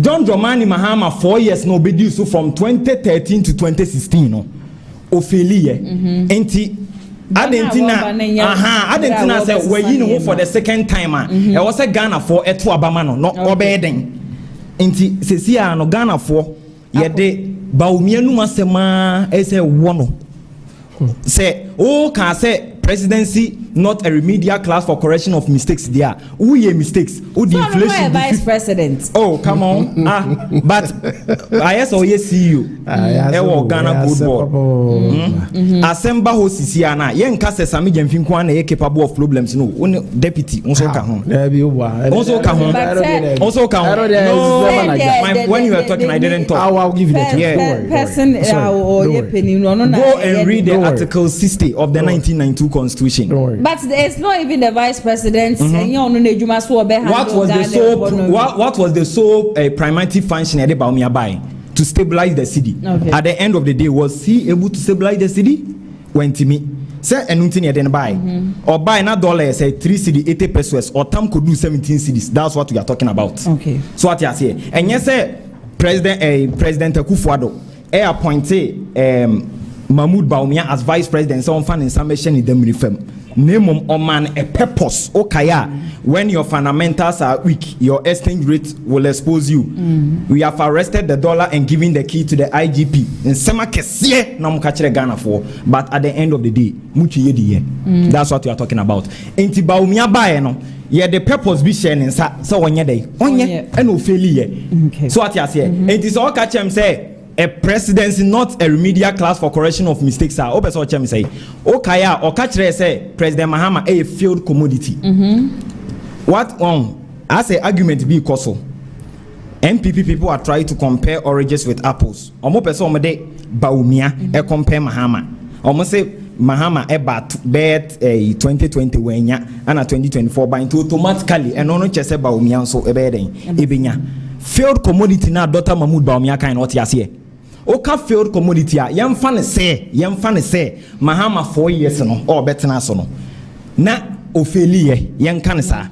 John Dramani Mahama 4 years no be so from 2013 to 2016 no. Ophelia. Enti Adentina said we you know for the second time I was a Ghana for etu abamano no obeden. Enti sesia no Ghana for yede Bawumia no masema ese wono. Say can say presidency not a remedial class for correction of mistakes there. Who ye mistakes? Who the inflation? Vice president. Oh, come on. But I saw you see you. Ghana good board. Asemba ho sisi ana. Yen kase sami jemfin kwa na ye capable of problems no. Deputy onso ka ho. Also ka ho. Also ka ho. When you were talking I didn't talk. I'll give you the person or ye penny no. Go and read the Article 60 of the 1992 Constitution. But it's not even the vice president. What was the sole primative function at the Bawumia by to stabilize the city? Okay. At the end of the day, was he able to stabilize the city? When to me, say anything you didn't buy or buy na dollar say 3 cedi 80 pesos or Tam could do 17 cedis. That's what we are talking about. Okay. So what you say? And yes, President Akufo-Addo appointed Mahmoud Bawumia as vice president. So on fan information in them reform. Name man a purpose. Okaya, when your fundamentals are weak, your exchange rate will expose you. We have arrested the dollar and given the key to the IGP. And Sema Kesie na mukachire Ghana for. But at the end of the day, muchi yedi. That's what we are talking about. Enti Bawumia bae no. Yeah, the purpose be sharing so onye day. Onye and ofeli. So what you say? It is all catch him say. A presidency, not a remedial class for correction of mistakes. Open so me say, Okaya or catch say President Mahama a failed commodity. What I say argument be koso. MPP people are trying to compare oranges with apples. Omo person de Bawumia e compare Mahama. Omo say Mahama e bat 2020 wenya and 2024 by automatically and no chese Bawumia so e be den ebenya. Failed commodity na Dr. Mahmoud Bawumia kind what you say. Oka failed commodity a yemfa ne say Mahama 4 years no or betena so no na ofeli yenka ne sa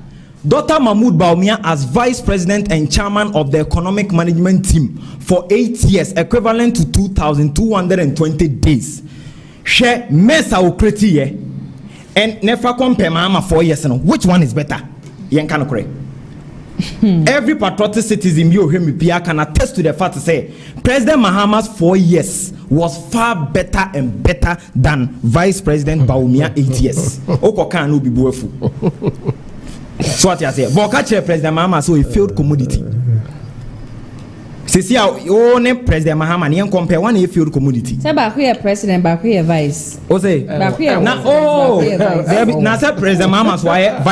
Dr. Mahmoud Bawumia as vice president and chairman of the economic management team for 8 years equivalent to 2,220 days share mesa okreti ye and never compare Mahama 4 years no which one is better yenka no correct. Every patriotic citizen you hear me Pia can attest to the fact to say President Mahama's 4 years was far better and better than Vice President Bawumia 8 years. Okoka no be buefu. So what you say? But catch President Mahama so a failed commodity. See how name President Mahama ni compare one a failed commodity. Say back here president, back here vice. O say back here. Now say President Mahama's why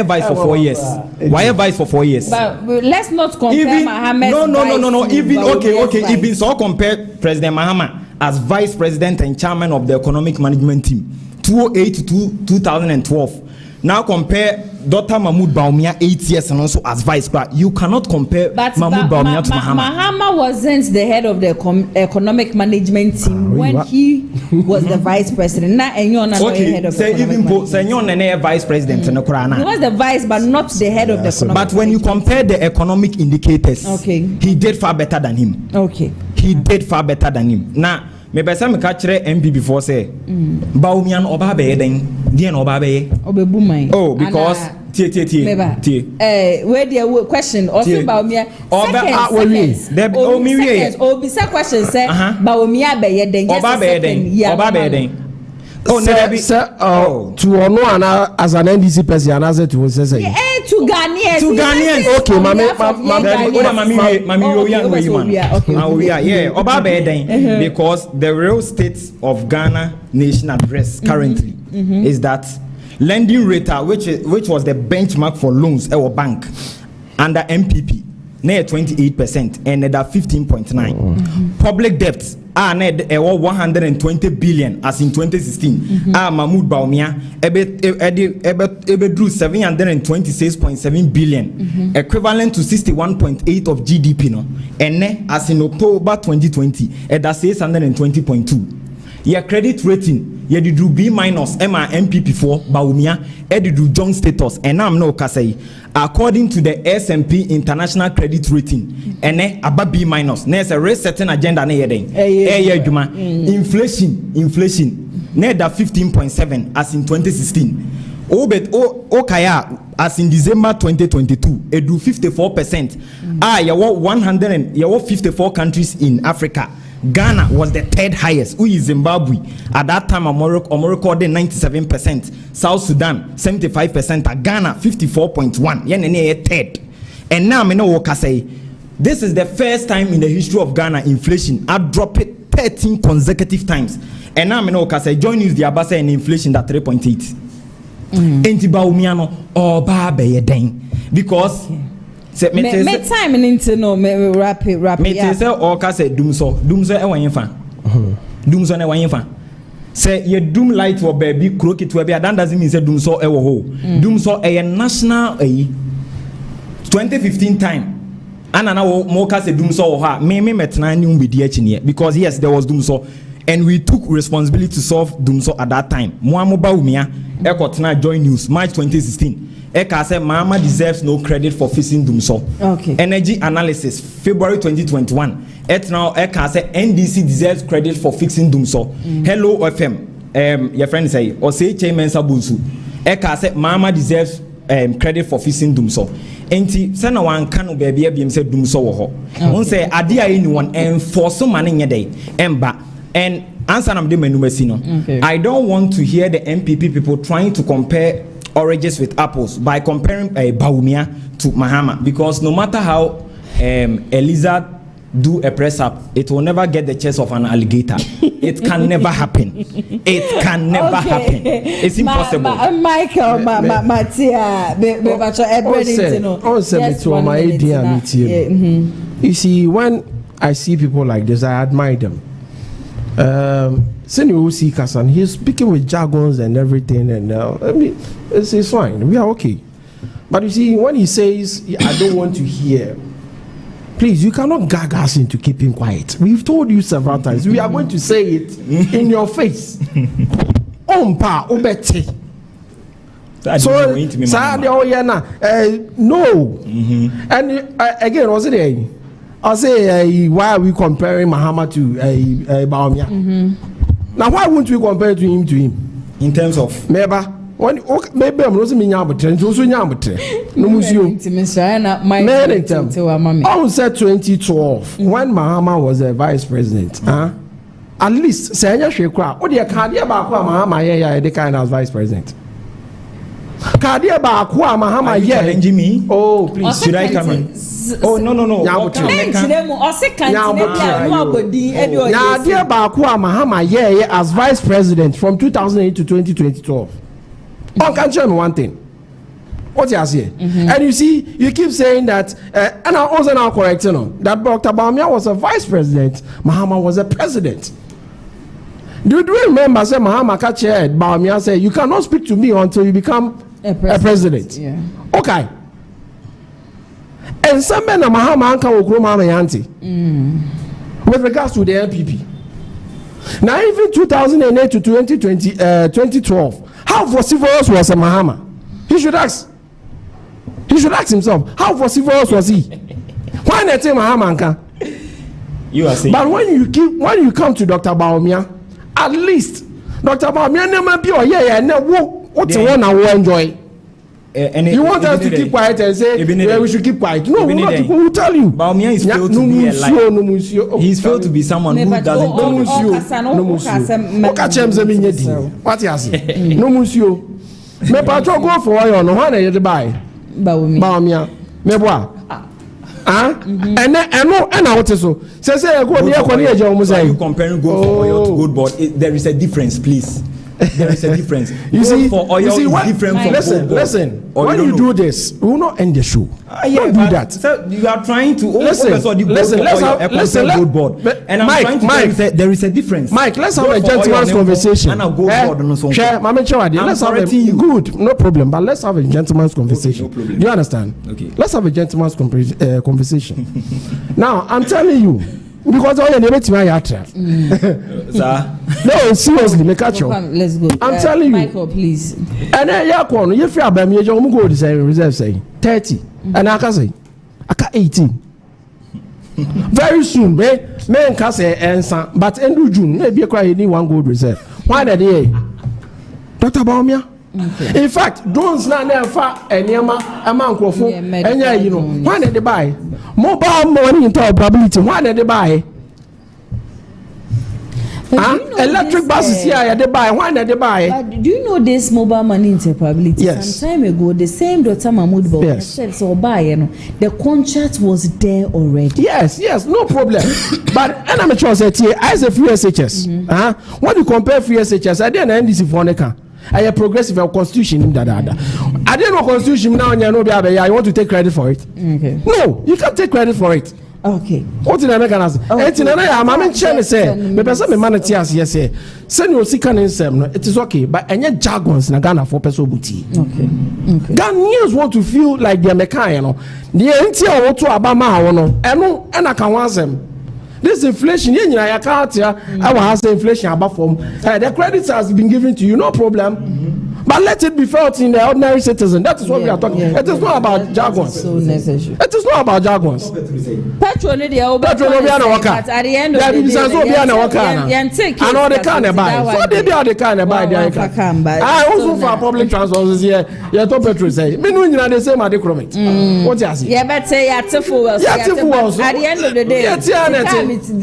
vice for 4 years? Why vice for 4 years? But let's not compare Mahama's No. Even okay. Even so compare President Mahama as vice president and chairman of the economic management team 2008 to 2012. Now compare Dr. Mahmoud Bawumia 8 years and also as vice president. You cannot compare Mahmoud Bawumia to Mahama. Mahama wasn't the head of the economic management team when he was the vice president. Now okay, head of say even vice president. He was the vice, but not the head of the economic. But when you compare the economic indicators, he did far better than him. Okay, he did far better than him. Now, me besa me catch MP before say Bawumia no oba be den dia no oba be obebumai. Oh, because tie where the question also Bawumia seconds question say Bawumia be den oba be den oh to ono ana as an NDC person ana say to say to Ghanaians. Okay, Oba Beden, because the real state of Ghana nation address currently is that lending rate, which was the benchmark for loans our bank under MPP, near 28% and at 15.9. Public debt are net 120 billion as in 2016. Mahmoud Bawumia drew 726.7 billion, equivalent to 61.8 of GDP no. And as in October 2020 at 620.2. Your credit rating, you do B minus MPP4 Bawumia, do John status, and I'm no Kasei. According to the S&P International Credit Rating, and above B minus, there's a rate setting agenda. Inflation, net 15.7 as in 2016. Okaya as in December 2022, it do 54%. You 54 countries in Africa. Ghana was the third highest. We Zimbabwe at that time recorded 97%. South Sudan 75%. Ghana 54.1. Yenene third. And now me know what I say. This is the first time in the history of Ghana inflation had dropped 13 consecutive times. And now me know what I say. Join news the abasa and inflation that 3.8. Enti Bawumia no oba be den because me time into no me wrap it me say o ka say dumso e wanyefa dumso na wanyefa say ye doom light for baby crooked to be that doesn't mean say dumso e wo ho dumso e national 2015 time anana mo ka say dumso wo ha me metena ni umbedi achi ne because yes there was dumso and we took responsibility to solve dumso at that time Moamo Bawumia ekotena join news March 2016 Eka said Mama deserves no credit for fixing Dumso. Okay. Energy analysis, February 2021. Now Eka said NDC deserves credit for fixing Dumso. Hello FM. Your friend say or say Chairman Sabunsu. Eka said Mama deserves credit for fixing Dumso. Enti sana wan kanu baby abim said Dumso wo ho. On say adia anyone enforce money nyede emba and answer nam de menumesi no. I don't want to hear the MPP people trying to compare oranges with apples by comparing Bawumia to Mahama, because no matter how a lizard do a press up, it will never get the chest of an alligator. It can never happen. It can never happen. It's impossible. Michael, Matia, you see, when I see people like this, I admire them. Senior see Kasan, he's speaking with jargons and everything, and I mean, it's fine. We are okay. But you see, when he says, I don't want to hear, please, you cannot gag us into keeping quiet. We've told you several times. We are going to say it in your face. Ompa, obete. So, no. And again, was it I say, why are we comparing Mahama to Bawumia? Now, why won't we compare to him? In terms of maybe I'm not saying Yabutre, also Yabutre. No museum. I said 2012 when Mahama was a vice president. At least say Shekwa. Oh, the Kadia Bakwa Mahama the kind of vice president. Kadia Bakwa Mahama challenging me. Oh, please, should I come in? Oh no. Nadia Bakwa Mahama as vice president from 2008 to 2012. Oh, can you tell me one thing? What you say? And you see, you keep saying that, and I also now correct that Dr. Bawumia was a vice president, Mahama was a president. Do you remember? Say Mahama chaired Bawumia say you cannot speak to me until you become a president. Yeah. Okay. And some men are Mahama Anka Okroma Mayanti with regards to the NPP. Now, even 2008 to 2012, how vociferous was a Mahama? He should ask. He should ask himself, how vociferous was he? Why not say Mahama Anka? You are saying. But when you come to Dr. Baumia, at least Dr. Baumia never be what's the one I will enjoy. You want us to keep quiet and say we should keep quiet? No, we will tell you. Baumia is failed to be a liar. He's failed to be someone who doesn't what you say? No monsieur. Me patron go for you no one you buy. Baumia. Me boa. And what is so? Say go near you comparing gold for oil to gold board. There is a difference, please. There is a difference. You see, for oil is different from gold. Listen. When you do this, we will not end the show. Don't do that. So you are trying to listen. Gold board. And I'm trying to tell you there is a difference. Mike, let's have a gentleman's conversation. Let's have a good, no problem. But let's have a gentleman's conversation. Do you understand? Okay. Let's have a gentleman's conversation. Now, I'm telling you. Because all your neighbors to my no, seriously, make a show. Let's go. I'm telling you, Michael, please. And then you feel about me, you go to reserve say 30, and I can say, I can 18. Very soon, men can say answer, but end June, maybe you cry any one good reserve. Why the day? Dr. Baumia? Okay. In fact, don't stand there far and Yama among Crofo, and you know, why did they buy? Mobile money into probability, why did they buy? Electric buses here, they buy. Why did they buy? But do you know this mobile money interoperability? Yes. Some time ago, the same Dr. Mahmoud Bawumia said, so buy, you know, the contract was there already. Yes, no problem. But I'm sure that as a free SHS, when you compare free SHS, I didn't end this for a progressive constitution in that. I didn't know constitution now, and you know, I want to take credit for it. Okay. No, you can't take credit for it. Okay. What in America? It's in I'm trying to say, maybe some humanity as yes, send your second in some. It is okay, but any jargons in Ghana for person booty. Okay. Ghanaians want to feel like they're mechanical. The entire want to Abama, and I can want them. This inflation, I can't hear. I will have inflation above from. The credits has been given to you, no problem. But let it be felt in the ordinary citizen. That is what we are talking. It is not about jargons. So necessary. It is not about jargons. Petrol no be at the end of the day, I know they can't buy. So they be the kind of buy there. I also for public transport here. You to petrol say. Me no nyina the same adequate. What you say? Yeah, but say at the end of the day,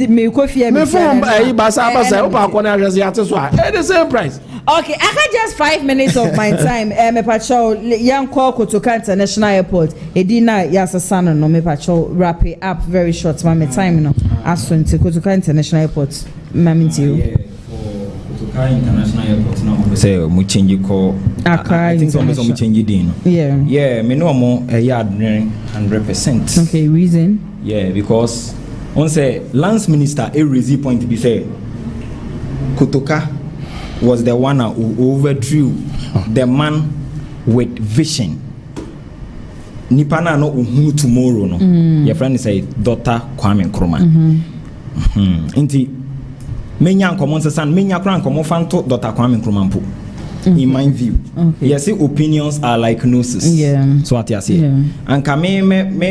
me coffee me phone basa opa akona address ya so the same price. Okay, I had just 5 minutes of my time. Me patrol young call Kotoka International Airport. Edina Yasasano no me patrol wrap it up very short. My time no. As to Kotoka International Airport. Mami you. For Kotoka International Airport now. Say we change call. I think some change it. Yeah, me no more a yard 100%. Okay, reason? Yeah, because on say Lance Minister a raise point be say Kotoka was the one who overthrew the man with vision. Nipana no who tomorrow no. Your friend say Dr. Kwame Nkrumah. Inti menya common san menya kran common fanto Dr. Kwame Nkrumah po. In my view, yes, opinions are like noses. Yeah. So what you say? And can me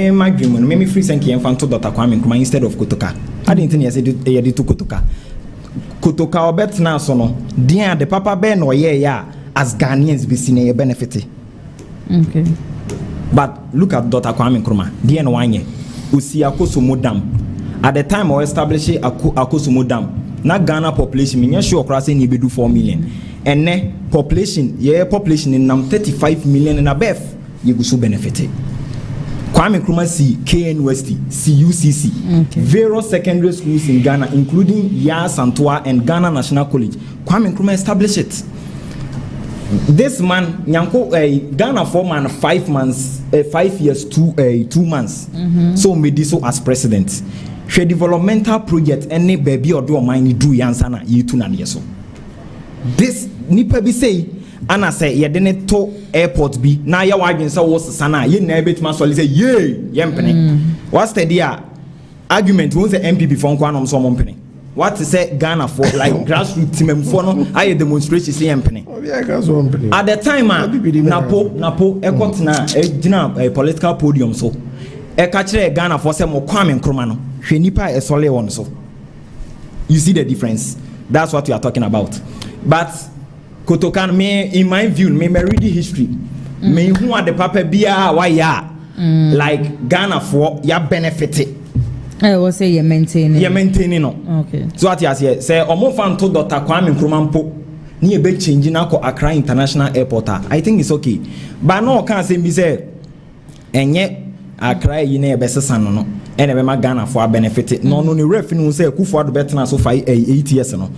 my dream me free senki and fanto Dr. Kwame Nkrumah instead of Kotoka. I didn't think you said to Kotoka. Kotoka obet na so no dia the papa be no yeah as Ghanaians be seen a benefit. Okay. But look at Dr. Kwame Nkrumah. Dia no wanye. Usi Akosumo Dam. At the time of establishing Akosumo Dam, na Ghana population me sure cross ni be do 4 million. And ne population in nam 35 million and above you go so benefit. Kwame Nkrumah see KNUST, CUCC, various secondary schools in Ghana, including Yas Santua and Ghana National College. Kwame Nkrumah established it. This man, Ghana for man 5 months, 5 years, 2 months. So made this so as president. She developmental project any baby or do mine do yansana yitu na yeso. This nipa be say ana say ye de ne to airport bi na ye wadwen say wo sesa na ye na betima so say ye mpene what steady argument won say MPP for nko anom so mo mpene what to say Ghana for like grassroots team for no I demonstration say mpene at the time napo ekotena gina political podium so e ka kire Ghana for say mo kwame nkroma no hwe nipa e sole won so you see the difference. That's what we are talking about. But Kotokan, me in my view, me read history. Me who are the papa bia why ya like Ghana for ya benefited. I will say you're maintaining. You're maintaining no. Okay. So what you say? Say omo fan to Dr. Kwame Nkrumah mpo ni ebe change na ko Accra International Airport. I think it's okay. But no can say be say enye Accra yi na ebe sesa no. Ene be ma Ghana for benefit. No ni revenue say Kufu Addo betena so 8 years no.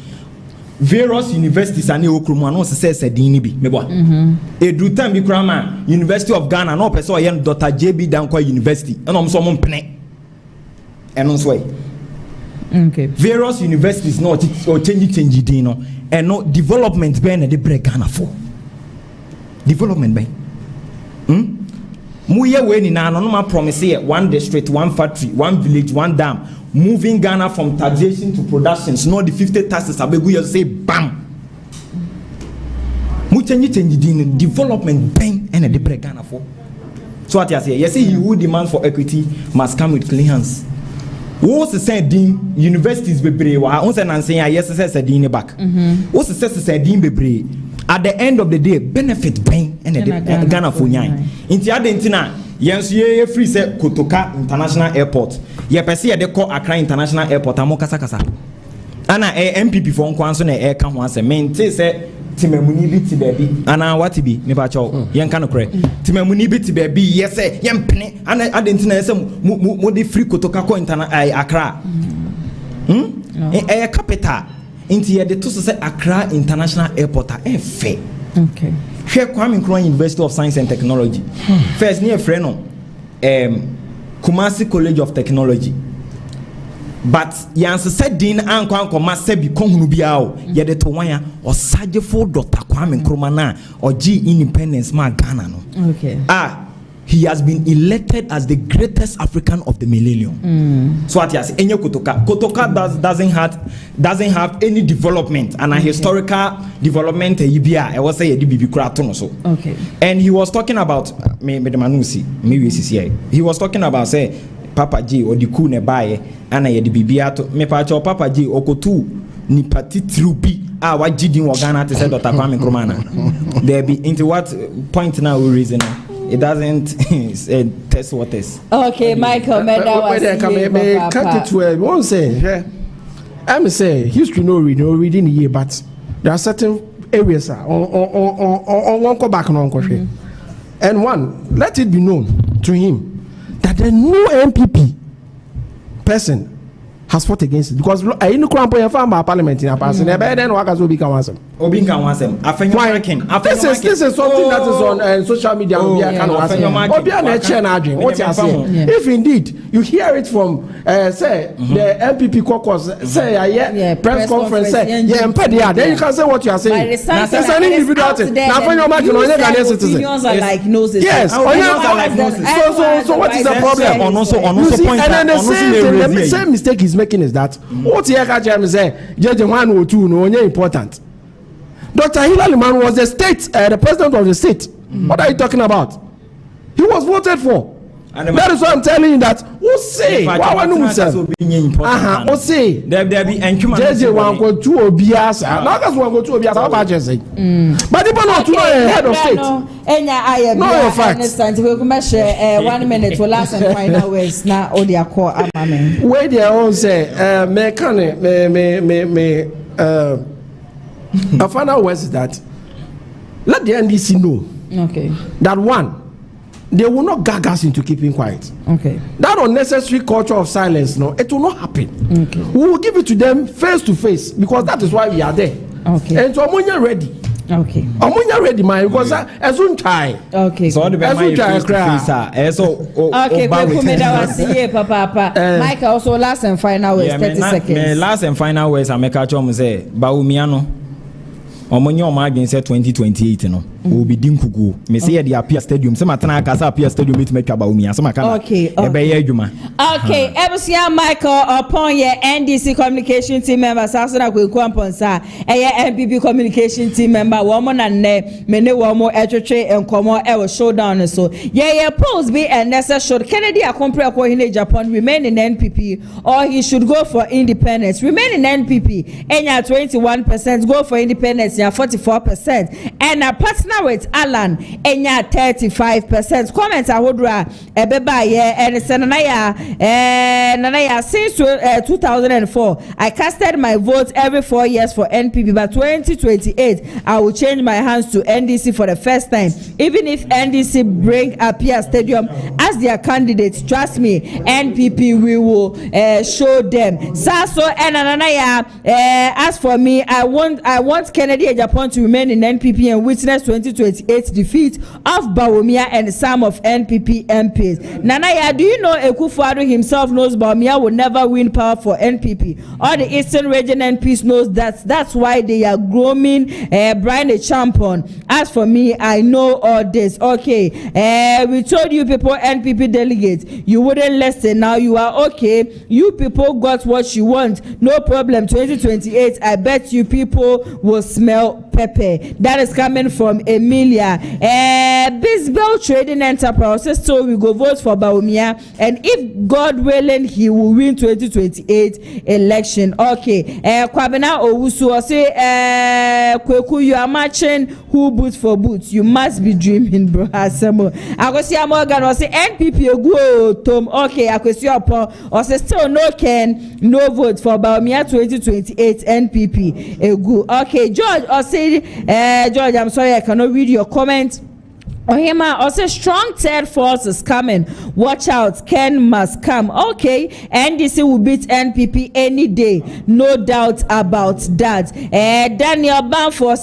Various universities ane okrumu ano se din ni bi mebo edru time bi krama University of Ghana no person oye Dr. JB Dankwa University eno so mo mpene eno so okay various universities no change din no eno development be na de break Ghana for development be mu ye we ni na no ma promise here one district, one factory, one village, one dam, moving Ghana from taxation to productions. No the 50 taxes abegu you say bam. Mu change din development bang and the break Ghana for. So what you say? You say he who demand for equity must come with clean hands. What's the same din universities bebre wa on say nan say yes say din back. What's the say din bebre? At the end of the day, benefit bang and Ghana for nyan. Inti adentina yensu ye free say Kotoka International Airport. Ye pese ye de call Accra International Airport amo kasa kasa. Ana MPP for nkwanso na e ka ho ase mente say timamuni bi ti baby. Ana what bi me ba chaw yen ka no kre. Timamuni bi ti baby yes say yen pene ana adentina say mo de free Kotoka ko International Accra. E capital inti ye de to say Accra International Airport fair. Okay. Here Kwame Nkrumah University of Science and Technology. First near friend Kumasi College of Technology. But yanse said din ankwa nkoma sebi konhunu biao ye de to wanya osagefo Dr. Kwame Nkrumah na oji independence ma Ghana no. Okay. He has been elected as the greatest African of the millennium. So what he has enye Kotoka doesn't have any development and a historical development ibia I was say ye di bibi kura to no so. Okay. And he was talking about he was talking about say Papa G or the cool ne baye ana ye di bibia to me pa cho Papa G okotu ni party trubi wa jidin wa Ghana to say Dr. Kwame Nkrumah na. There be into what point now we reason. It doesn't test waters. Okay, Michael, cut it to one say. I'm say history no reading the year, but there are certain areas on one go back on country. And one, let it be known to him that the new MPP person has fought against it because I in the farmer parliament in a person. Then workers will become awesome. This is something that is on social media. What you are saying? If indeed you hear it from say the MPP caucus, say press conference, then you can say what you are saying. It's an individual thing. Now when you're making on Ghanaian citizen, opinions are like noses. Yes, so what is the problem? And then the same mistake he's making is that what he say Judge 1 or 2 no important. Dr. Hilary Man was the president of the state. What are you talking about? He was voted for. That is why I'm telling you that who say who say JJ 1 go 2 obiasa now that's 1 go 2 obiasa how about say but people not to know head of state no your facts 1 minute will last and final words now all their core amame where they all say me a final words is that let the NDC know that one they will not gag us into keeping quiet. Okay. That unnecessary culture of silence, no, it will not happen. Okay. We will give it to them face to face because that is why we are there. Okay. And so Amunya ready. Okay. Amunya ready, man, because as soon time. Okay. So the face okay, Papa. Michael also last and final words, 30 seconds. Last and final words I make a chom say Baumiano omonye omagin say 2028 no obi dinkugu me say the appear stadium say matana kasa appear stadium it make about me asema kana okay ebe ye adwuma okay ebusia Michael upon your NDC communication team member sasona kweku amponsa NPP communication team member woman na ne mene womo etwetwe enkomo e showdown so ye polls be and necessary should KennedyAgyapong KennedyAgyapong remain in NPP or he should go for independence. Remain in NPP enya 21%, go for independence enya 44%, and a partner with Alan enya 35%. Comments ahodra ebeba ye and nanaya since 2004 I casted my vote every 4 years for NPP, but 2028 I will change my hands to NDC for the first time. Even if NDC bring Apia Stadium as their candidate, trust me, NPP we will show them. Saso and Ananaya, as for me, I want KennedyAgyapong to remain in NPP and witness 2028 defeat of Bawumia and some of NPP MPs. Nanaya, do you know Akufo-Addo himself knows Bawumia will never win power for NPP? All the Eastern Region MPs knows that. That's why they are grooming Brian a champion. As for me, I know all this. Okay, we told you people, NPP delegates, you wouldn't listen. Now you are okay. You people got what you want. No problem. 2028, I bet you people will smell pepper. That is coming from Emilia. Bisbell Trading Enterprise. So we go vote for Bawumia, and if God willing, he will win 2028 election. Okay. Kwabena Owusu say, Kweku, you are matching who boots for boots. You must be dreaming, bro. Asemo. Akosia Morgan or say NPP go Tom. Okay, Akosia upon or say still no Ken, no vote for Bawumia 2028 NPP. Good. Okay, George or say George, I'm sorry I cannot read your comment. Ohima also strong third force is coming. Watch out, Ken must come. Okay, NDC will beat NPP any day, no doubt about that. Daniel Banfo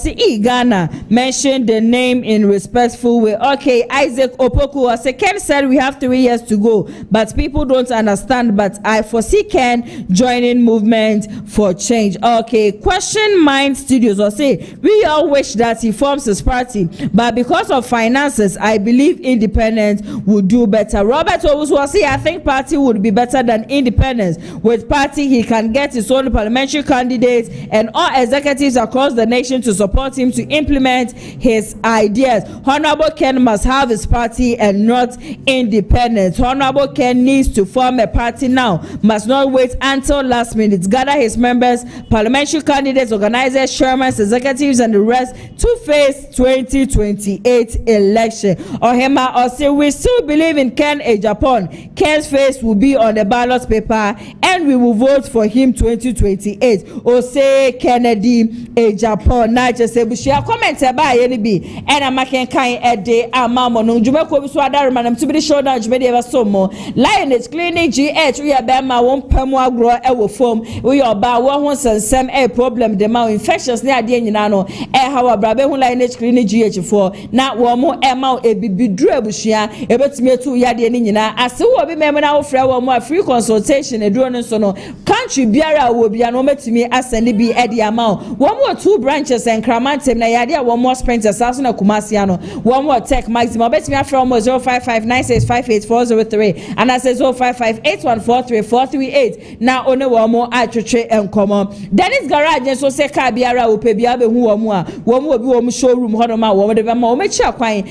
Ghana mentioned the name in respectful way. Okay, Isaac Opoku say Ken said we have 3 years to go, but people don't understand. But I foresee Ken joining movement for change. Okay, Question Mind Studios or say we all wish that he forms his party, but because of finance, I believe independence would do better. Robert Owusu say I think party would be better than independence. With party, he can get his own parliamentary candidates and all executives across the nation to support him to implement his ideas. Honorable Ken must have his party and not independence. Honorable Ken needs to form a party now, must not wait until last minute. Gather his members, parliamentary candidates, organizers, chairmen, executives, and the rest to face 2028 election. Ohema or say we still believe in KennedyAgyapong. Ken's face will be on the ballot paper and we will vote for him 2028. Or say KennedyAgyapong. Na just say bushia comment about any be and I'm making kind a day amamo no jumeko bi so adaruma nam to be showdown jumedi eba so mo Lioness Clinic GH we are bema won pemu agro e wo fom we oba wo ho sensem e problem the ma infections ne ade nyina no e hawa brabe hu Lioness Clinic GH for na wo mo ma ebibidru abushia ebetumi etu yade ni nyina ase wo bi mem na wo frɛ wo mo a free consultation eduro no so no country biara wo bia no metumi asende bi edi ama wo mo 2 branches en Kramantem na yade a wo mo sprinters aso na Kumasi no wo mo tech maximum betumi afrɛ wo mo 0559658403 and I say 0558143438 na one wo mo atwetwe enkomo Dennis Garage so se ka biara wo pe bia be hu wo mo a wo mo obi wo mo showroom hono ma wo mo de be ma wo me chi akwan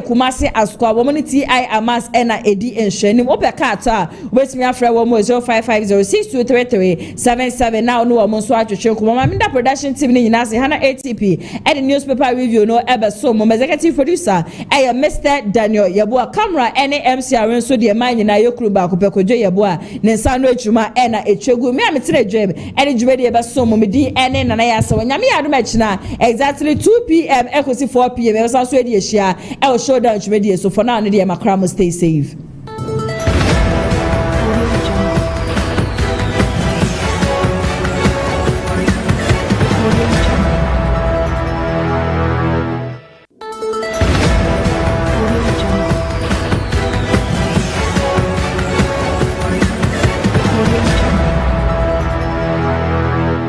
Kumasi Asukwa woman TI Amas ena edi enhwenim opeka ata wetimi afra wo mo 0550623377 now no wo so atwetwe kuma minda production team ni nyina se hana ATP and newspaper review no ebe so mo executive producer Mr Daniel Yeboa camera ene MCR so de man nyina yokuru ba kopekojo Yeboa ne nsa no atwuma ena etwegu me ametere dwem ene dwuma de ebe so mo medi ene nana ya se nyame ya do machina exactly 2 p.m. ekosi 4 p.m. e so edi ehia Showdown, so for now, Makram, stay safe.